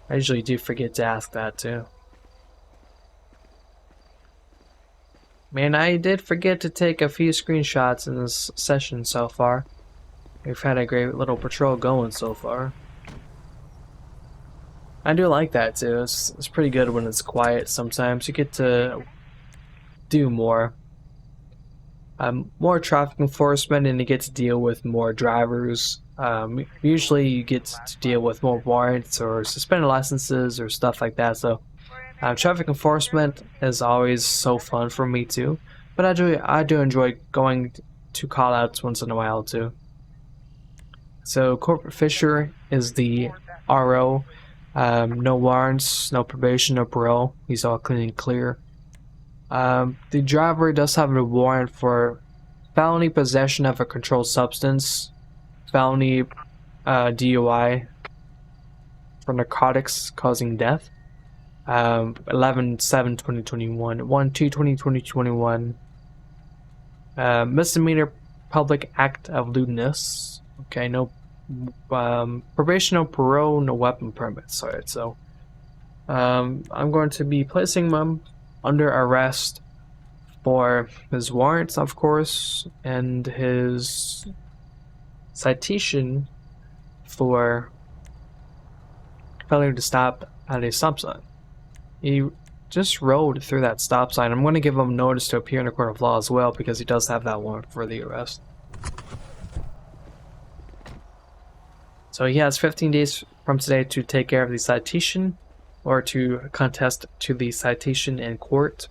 I usually do forget to ask that, too. Man, I did forget to take a few screenshots in this session so far. We've had a great little patrol going so far. I do like that too. It's pretty good when it's quiet sometimes. You get to do more. More traffic enforcement, and you get to deal with more drivers. Usually you get to deal with more warrants or suspended licenses or stuff like that. So traffic enforcement is always so fun for me too. But I do enjoy going to callouts once in a while too. So Corporate Fisher is the RO. No warrants, no probation, no parole. He's all clean and clear. The driver does have a warrant for felony possession of a controlled substance, felony DUI for narcotics causing death, 11/7/2021, 1/2/2021, misdemeanor public act of lewdness. Okay, no probation, no parole, no weapon permits. Alright, so I'm going to be placing him under arrest for his warrants, of course, and his citation for failure to stop at a stop sign. He just rode through that stop sign. I'm going to give him notice to appear in a court of law as well because he does have that warrant for the arrest. So he has 15 days from today to take care of the citation or to contest to the citation in court.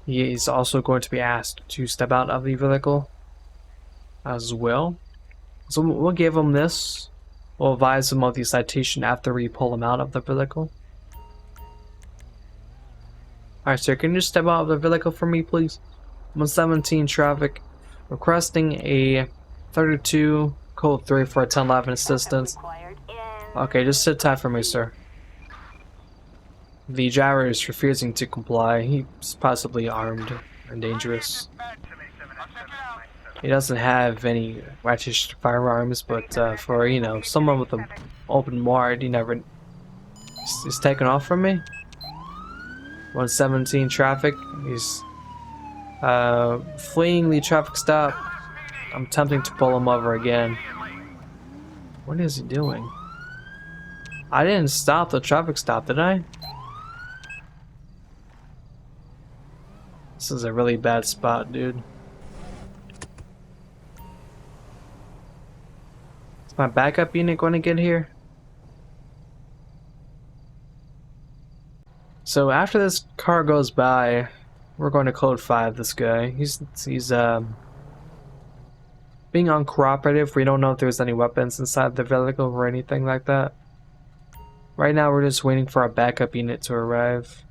He is also going to be asked to step out of the vehicle as well. So we'll give him this. We'll advise him of the citation after we pull him out of the vehicle. Alright, sir, can you just step out of the vehicle for me, please? 117 traffic, requesting a 32 code 3 for a 1011 assistance. Okay, just sit tight for me, sir. The driver is refusing to comply. He's possibly armed and dangerous. He doesn't have any registered firearms, but for, you know, someone with an open warrant, he never... He's taken off from me. 117 traffic. He's fleeing the traffic stop. I'm attempting to pull him over again. What is he doing? I didn't stop the traffic stop, did I? This is a really bad spot, dude. Is my backup unit going to get here? So after this car goes by, we're going to code 5 this guy. He's being uncooperative. We don't know if there's any weapons inside the vehicle or anything like that. Right now we're just waiting for our backup unit to arrive.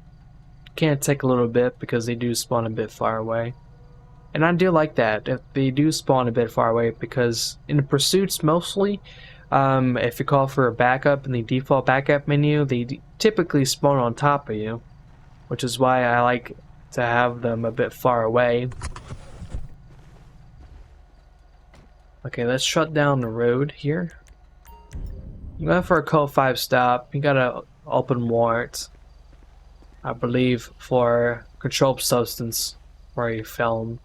Can't take a little bit because they do spawn a bit far away. And I do like that if they do spawn a bit far away, because in the pursuits mostly, if you call for a backup in the default backup menu, they typically spawn on top of you, which is why I like to have them a bit far away. Okay, let's shut down the road here. You went for a code 5 stop. You got an open warrant, I believe, for controlled substance or a felony.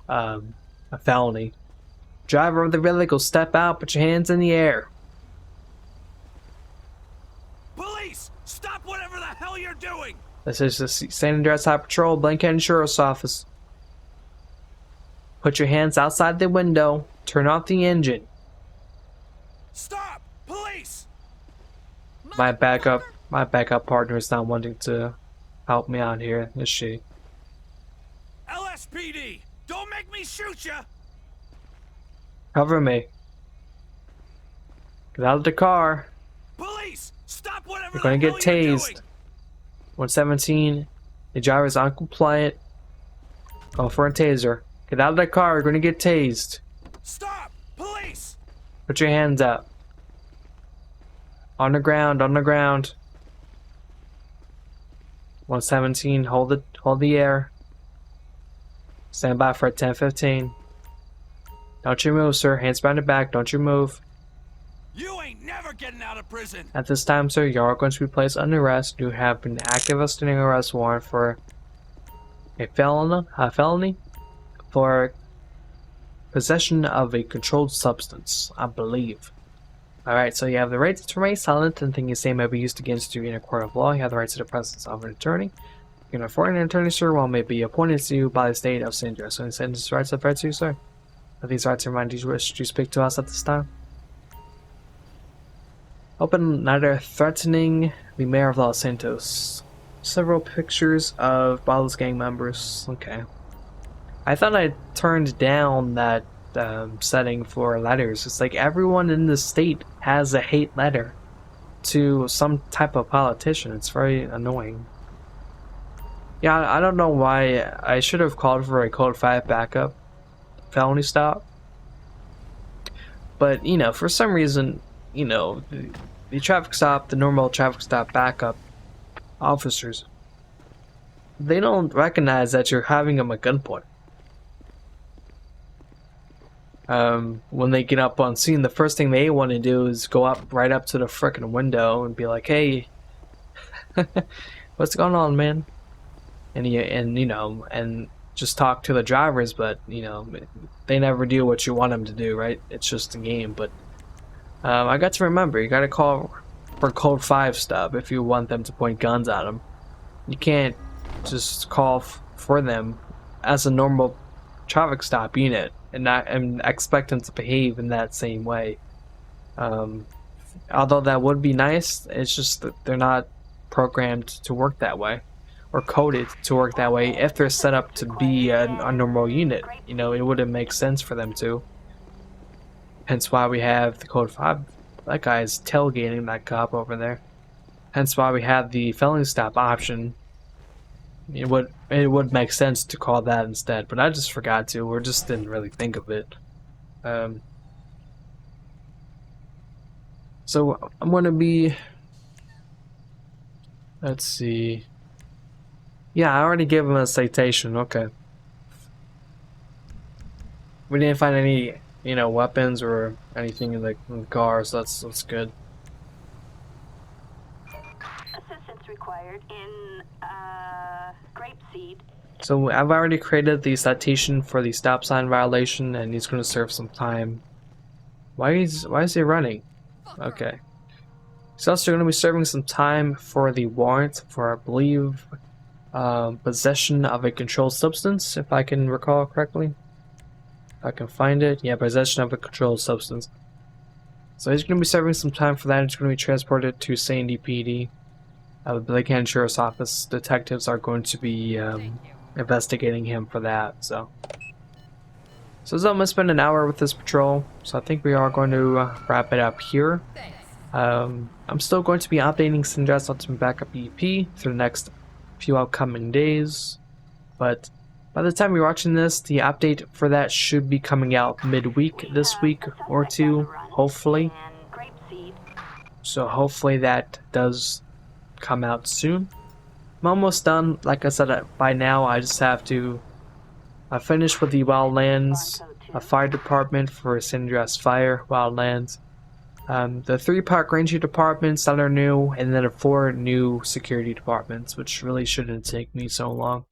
Driver of the vehicle, step out, put your hands in the air. Police! Stop whatever the hell you're doing! This is the San Andreas High Patrol, Blanket Insurance Office. Put your hands outside the window. Turn off the engine. Stop! Police! My backup partner is not wanting to help me out here, is she? LSPD! Don't make me shoot ya! Cover me. Get out of the car. Police! Stop whatever You're gonna the get hell you're tased. doing! 117. The driver is uncompliant. Go for a taser. Get out of the car. You're gonna get tased. Stop! Police! Put your hands up. On the ground. On the ground. 117. Hold it. Hold the air. Stand by for a 10-15. Don't you move, sir. Hands behind the back. Don't you move. You ain't never getting out of prison! At this time, sir, you are going to be placed under arrest. You have an active outstanding arrest warrant for a felony for possession of a controlled substance, I believe. Alright, so you have the right to remain silent and things you say may be used against you in a court of law. You have the right to the presence of an attorney. You can afford an attorney, sir, while may be appointed to you by the state of San Andreas. So, any these rights apply to you, sir? Are these rights remind you wish to speak to us at this time? Open letter threatening the mayor of Los Santos. Several pictures of Bottles gang members. Okay. I thought I turned down that setting for letters. It's like everyone in the state has a hate letter to some type of politician. It's very annoying. Yeah, I don't know why. I should have called for a code 5 backup. felony stop. But, you know, for some reason, you know, the traffic stop, the normal traffic stop backup officers, they don't recognize that you're having them at gunpoint. When they get up on scene, the first thing they want to do is go up right up to the frickin' window and be like, "Hey, what's going on, man?" And you know, and just talk to the drivers, but you know, they never do what you want them to do, right? It's just a game. But I got to remember, you got to call for code 5 stop if you want them to point guns at them. You can't just call for them as a normal traffic stop unit and expect them to behave in that same way. Although that would be nice, it's just that they're not programmed to work that way or coded to work that way. If they're set up to be a normal unit, you know, it wouldn't make sense for them to. Hence why we have the code 5. That guy's tailgating that cop over there. Hence why we have the felony stop option. It would make sense to call that instead, but I just forgot to, or just didn't really think of it. So I'm gonna be, let's see. Yeah, I already gave him a citation. Okay. We didn't find any, you know, weapons or anything in the car, so that's good. Assistance required in grapeseed. So I've already created the citation for the stop sign violation, and he's going to serve some time. Why is he running? Okay. He's also going to be serving some time for the warrant for, I believe, possession of a controlled substance, if I can recall correctly. If I can find it. Yeah, possession of a controlled substance. So he's going to be serving some time for that. He's going to be transported to Sandy PD. The Lake County Sheriff's Office detectives are going to be investigating him for that. So I'm going to spend an hour with this patrol. So I think we are going to wrap it up here. I'm still going to be updating Andreas on some backup EUP through the next few upcoming days. But by the time you're watching this, the update for that should be coming out midweek this week or two, hopefully. So hopefully that does come out soon. I'm almost done. Like I said, by now I just have to finish with the wildlands, a fire department for San Andreas Fire wildlands, the 3 park ranger departments that are new, and then 4 new security departments, which really shouldn't take me so long.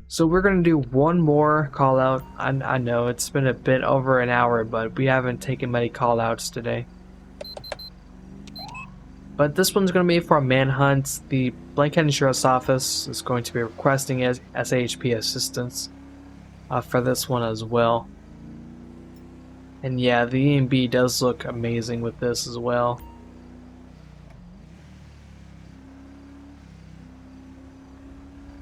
So we're gonna do one more call out. I know it's been a bit over an hour, but we haven't taken many call outs today. But this one's going to be for a manhunt. The Lake County Sheriff's Office is going to be requesting SAHP assistance for this one as well. And yeah, the EMB does look amazing with this as well.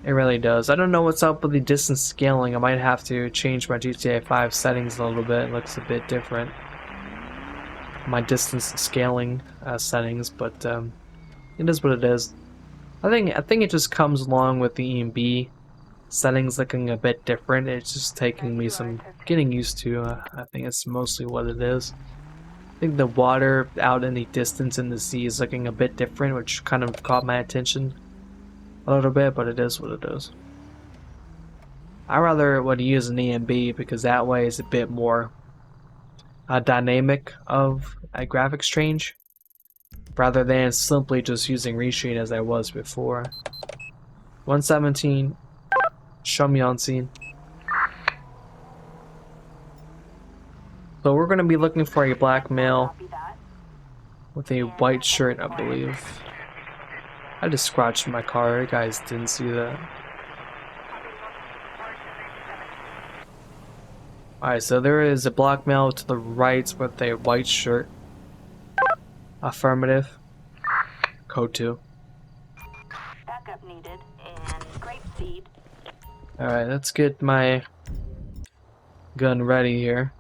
It really does. I don't know what's up with the distance scaling. I might have to change my GTA 5 settings a little bit. It looks a bit different. My distance scaling settings, but it is what it is. I think it just comes along with the EMB settings looking a bit different. It's just taking me some getting used to. I think it's mostly what it is. I think the water out in the distance in the sea is looking a bit different, which kind of caught my attention a little bit, but it is what it is. I rather would use an EMB because that way is a bit more dynamic of a graphics change rather than simply just using reshape as I was before. 117, show me on scene. So we're going to be looking for a black male with a white shirt, I believe. I just scratched my car, you guys didn't see that. Alright, so there is a black male to the right with a white shirt. Affirmative. Code 2. Backup needed and grapeseed. Alright, let's get my gun ready here.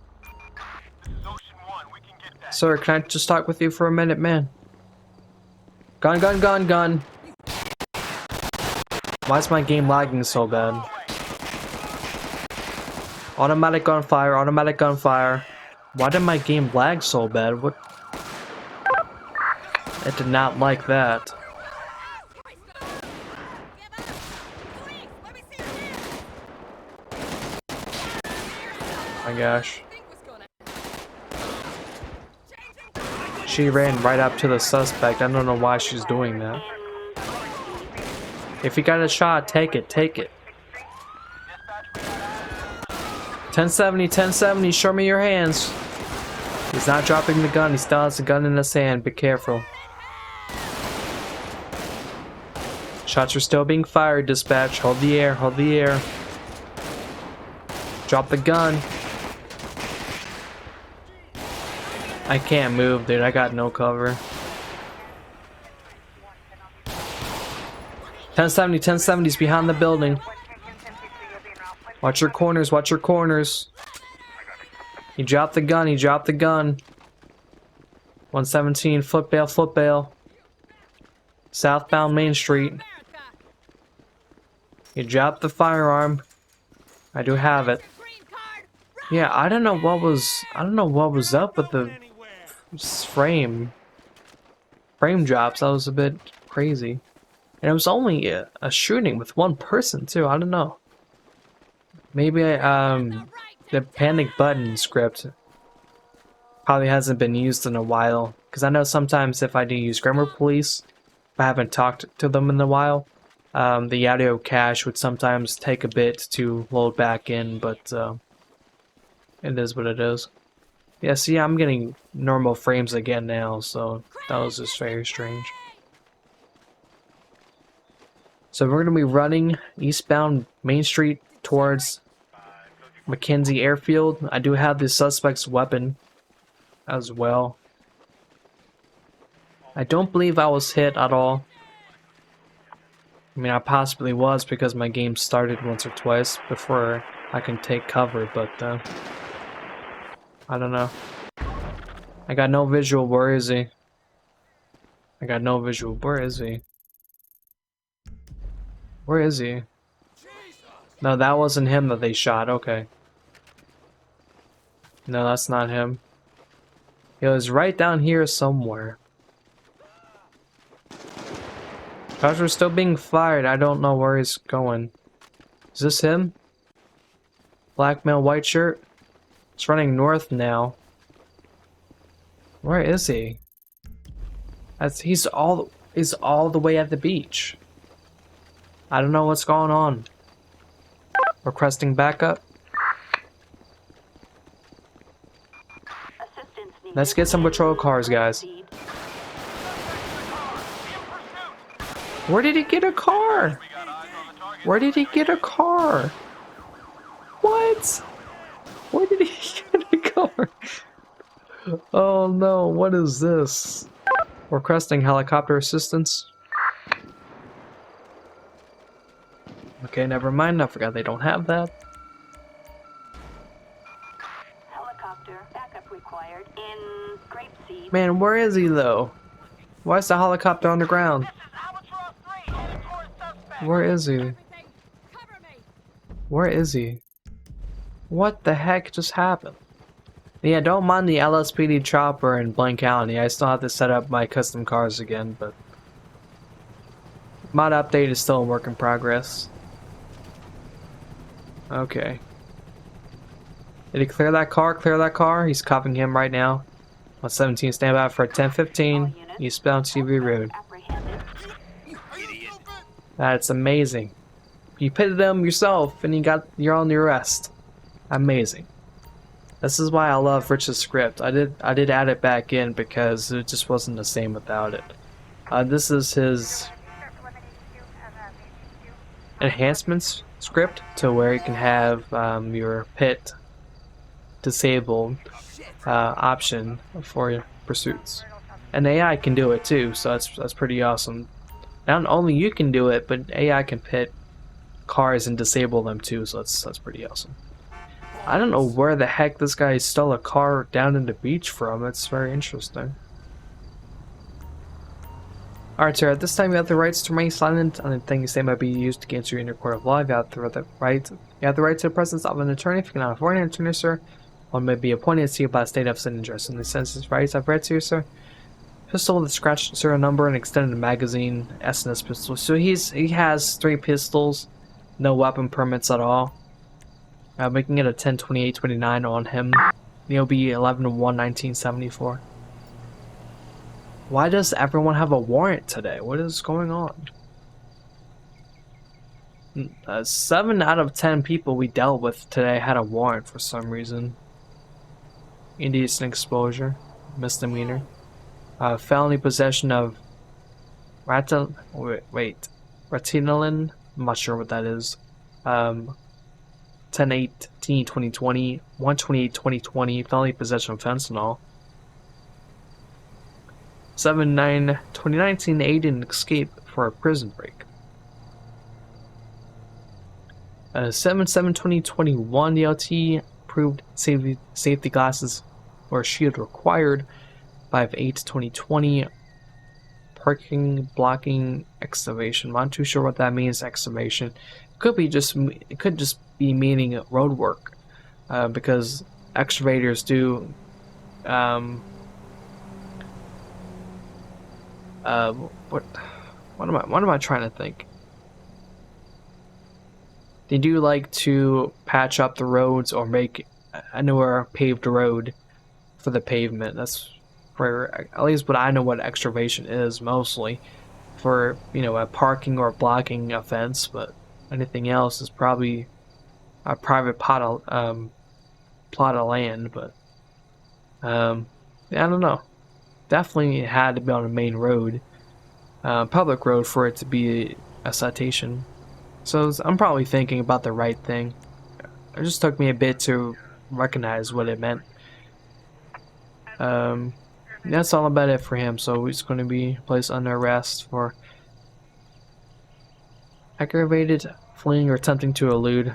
Sir, can I just talk with you for a minute, man? Gun, gun, gun, gun. Why is my game lagging so bad? Automatic gunfire, automatic gunfire. Why did my game lag so bad? What? I did not like that. Oh my gosh. She ran right up to the suspect. I don't know why she's doing that. If you got a shot, take it, take it. 1070, 1070, show me your hands. He's not dropping the gun, he still has the gun in his hand, be careful. Shots are still being fired, dispatch. Hold the air, hold the air. Drop the gun. I can't move, dude, I got no cover. 1070, 1070's behind the building. Watch your corners, watch your corners. He dropped the gun, he dropped the gun. 117, foot bail, foot bail. Southbound Main Street. He dropped the firearm. I do have it. Yeah, I don't know what was up with the frame drops. That was a bit crazy. And it was only a shooting with one person too. I don't know. Maybe the panic button script probably hasn't been used in a while. Because I know sometimes if I do use grammar police, if I haven't talked to them in a while, the audio cache would sometimes take a bit to load back in, but it is what it is. Yeah, see, I'm getting normal frames again now, so that was just very strange. So we're going to be running eastbound Main Street towards McKenzie Airfield. I do have the suspect's weapon as well. I don't believe I was hit at all. I mean, I possibly was because my game started once or twice before I can take cover, but I don't know. I got no visual. Where is he? I got no visual. Where is he? Where is he? No, that wasn't him that they shot. Okay. No, that's not him. He was right down here somewhere. Shots are still being fired. I don't know where he's going. Is this him? Black male, white shirt. It's running north now. Where is he? He's all the way at the beach. I don't know what's going on. Requesting backup. Let's get some patrol cars, guys. Where did he get a car? Where did he get a car? What? Where did he get a car? Oh no, what is this? Requesting helicopter assistance. Okay, never mind. I forgot they don't have that. Helicopter backup required in Grapeseed. Man, where is he though? Why is the helicopter on the ground? Where is he? Where is he? What the heck just happened? Yeah, don't mind the LSPD chopper in Blaine County. I still have to set up my custom cars again, but mod update is still a work in progress. Okay. Did he clear that car? Clear that car? He's cuffing him right now. 117, stand by for 1015 eastbound CVE Road. That's amazing. You pitted him yourself and you're on the arrest. Amazing. This is why I love Rich's script. I did add it back in because it just wasn't the same without it. This is his enhancements script to where you can have your pit disabled option for your pursuits. And AI can do it too, so that's pretty awesome. Not only you can do it, but AI can pit cars and disable them too, so that's pretty awesome. I don't know where the heck this guy stole a car down in the beach from. It's very interesting. Alright, sir, at this time you have the rights to remain silent, and anything you say might be used against you in your court of law. You have the right You have the right to the presence of an attorney if you cannot afford an attorney, sir. One may be appointed to you by the state of interest. In the sense his rights I've read to you, sir. Pistol with a scratched serial number and extended magazine, SNS pistol. So he has 3 pistols, no weapon permits at all. Making it a 10/28/29 on him. He'll be 11/1/1974. Why does everyone have a warrant today? What is going on? 7 out of 10 people we dealt with today had a warrant for some reason. Indecent exposure, misdemeanor. Felony possession of retinolin. I'm not sure what that is. 10/18/2020, 1/28/2020. Felony possession of fentanyl. 7/9/2019. Aid and escape for a prison break. 7/7/2021. DLT approved safety glasses or shield required. 5/8/2020. Parking blocking excavation. I'm not too sure what that means. Excavation. It could just be meaning road work, because excavators do. What am I trying to think? They do like to patch up the roads or make a newer paved road for the pavement. That's for at least what I know what excavation is mostly for, a parking or blocking offense, but anything else is probably a private plot of land. But yeah, I don't know. Definitely it had to be on a main road, public road, for it to be a citation. So I'm probably thinking about the right thing. It just took me a bit to recognize what it meant. That's all about it for him. So he's going to be placed under arrest for aggravated fleeing or attempting to elude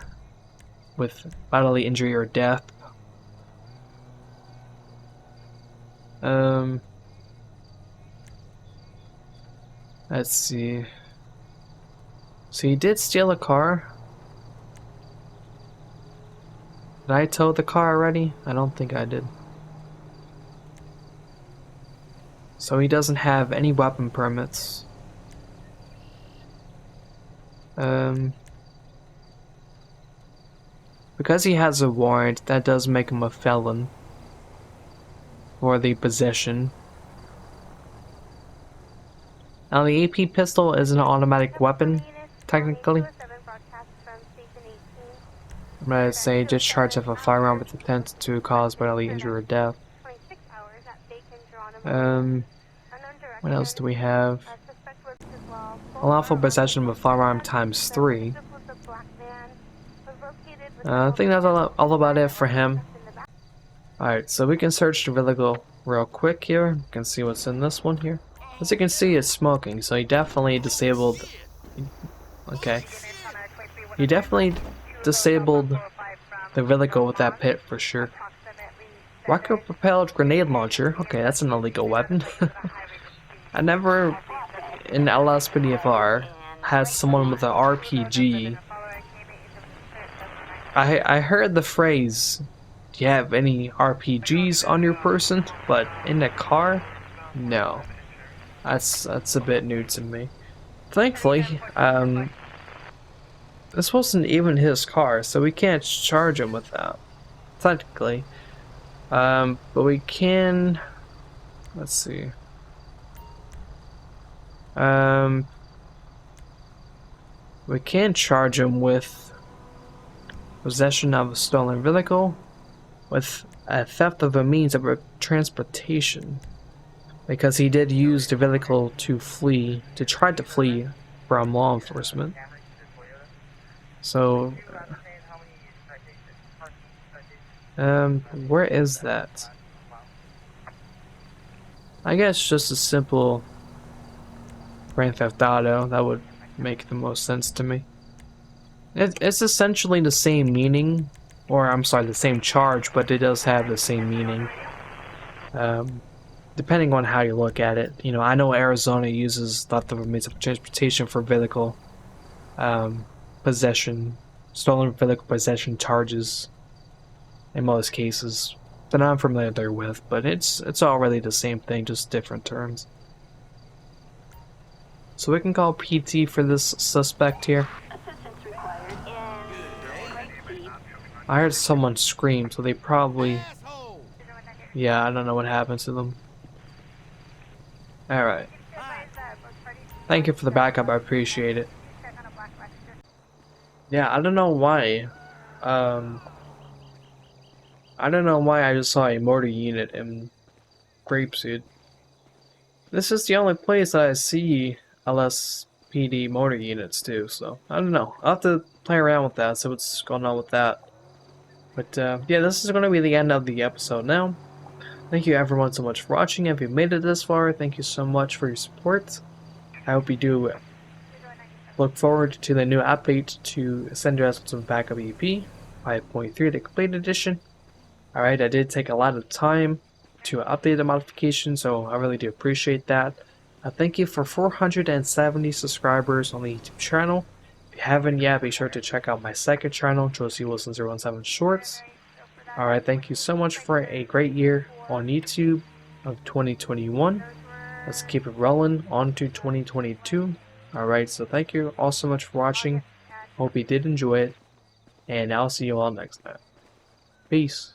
with bodily injury or death. Let's see. So he did steal a car. Did I tow the car already? I don't think I did. So he doesn't have any weapon permits. Because he has a warrant, that does make him a felon for the possession. Now the AP pistol is an automatic weapon, technically. I'm gonna say discharge of a firearm with intent to cause bodily injury or death. What else do we have? Unlawful possession of a firearm ×3. I think that's all about it for him. Alright, so we can search the vehicle real quick here. You can see what's in this one here. As you can see, it's smoking, so he definitely disabled. Okay. He definitely disabled the vehicle with that pit for sure. Rocket propelled grenade launcher. Okay, that's an illegal weapon. I never in LSPDFR had someone with an RPG. I heard the phrase, "Do you have any RPGs on your person?" But in the car, no. That's a bit new to me. Thankfully, this wasn't even his car, so we can't charge him with that. Technically. But we can. Let's see. We can charge him with possession of a stolen vehicle, with a theft of a means of transportation, because he did use the vehicle to try to flee from law enforcement. So, where is that? I guess just a simple Grand Theft Auto, that would make the most sense to me. It's essentially the same meaning, or I'm sorry, the same charge, but it does have the same meaning. Depending on how you look at it. I know Arizona uses theft of a means of transportation for vehicle possession, stolen vehicle possession charges in most cases that I'm familiar with, but it's all really the same thing, just different terms. So we can call PT for this suspect here. Assistance required in Great Speed. I heard someone scream, so they probably... Asshole! Yeah, I don't know what happened to them. Alright. Thank you for the backup, I appreciate it. Yeah, I don't know why. I don't know why I just saw a mortar unit in Grapeseed. This is the only place that I see LSPD mortar units too, so I don't know. I'll have to play around with that, see what's going on with that. But yeah, this is going to be the end of the episode now. Thank you everyone so much for watching. If you've made it this far, thank you so much for your support. I hope you do look forward to the new update to Andreas with some backup EUP 5.3, the complete edition. Alright, I did take a lot of time to update the modification, so I really do appreciate that. Thank you for 470 subscribers on the YouTube channel. If you haven't yet, be sure to check out my second channel, Josie Wilson 017 Shorts. Alright, thank you so much for a great year on YouTube of 2021. Let's keep it rolling on to 2022. Alright, so thank you all so much for watching. Hope you did enjoy it, and I'll see you all next time. Peace.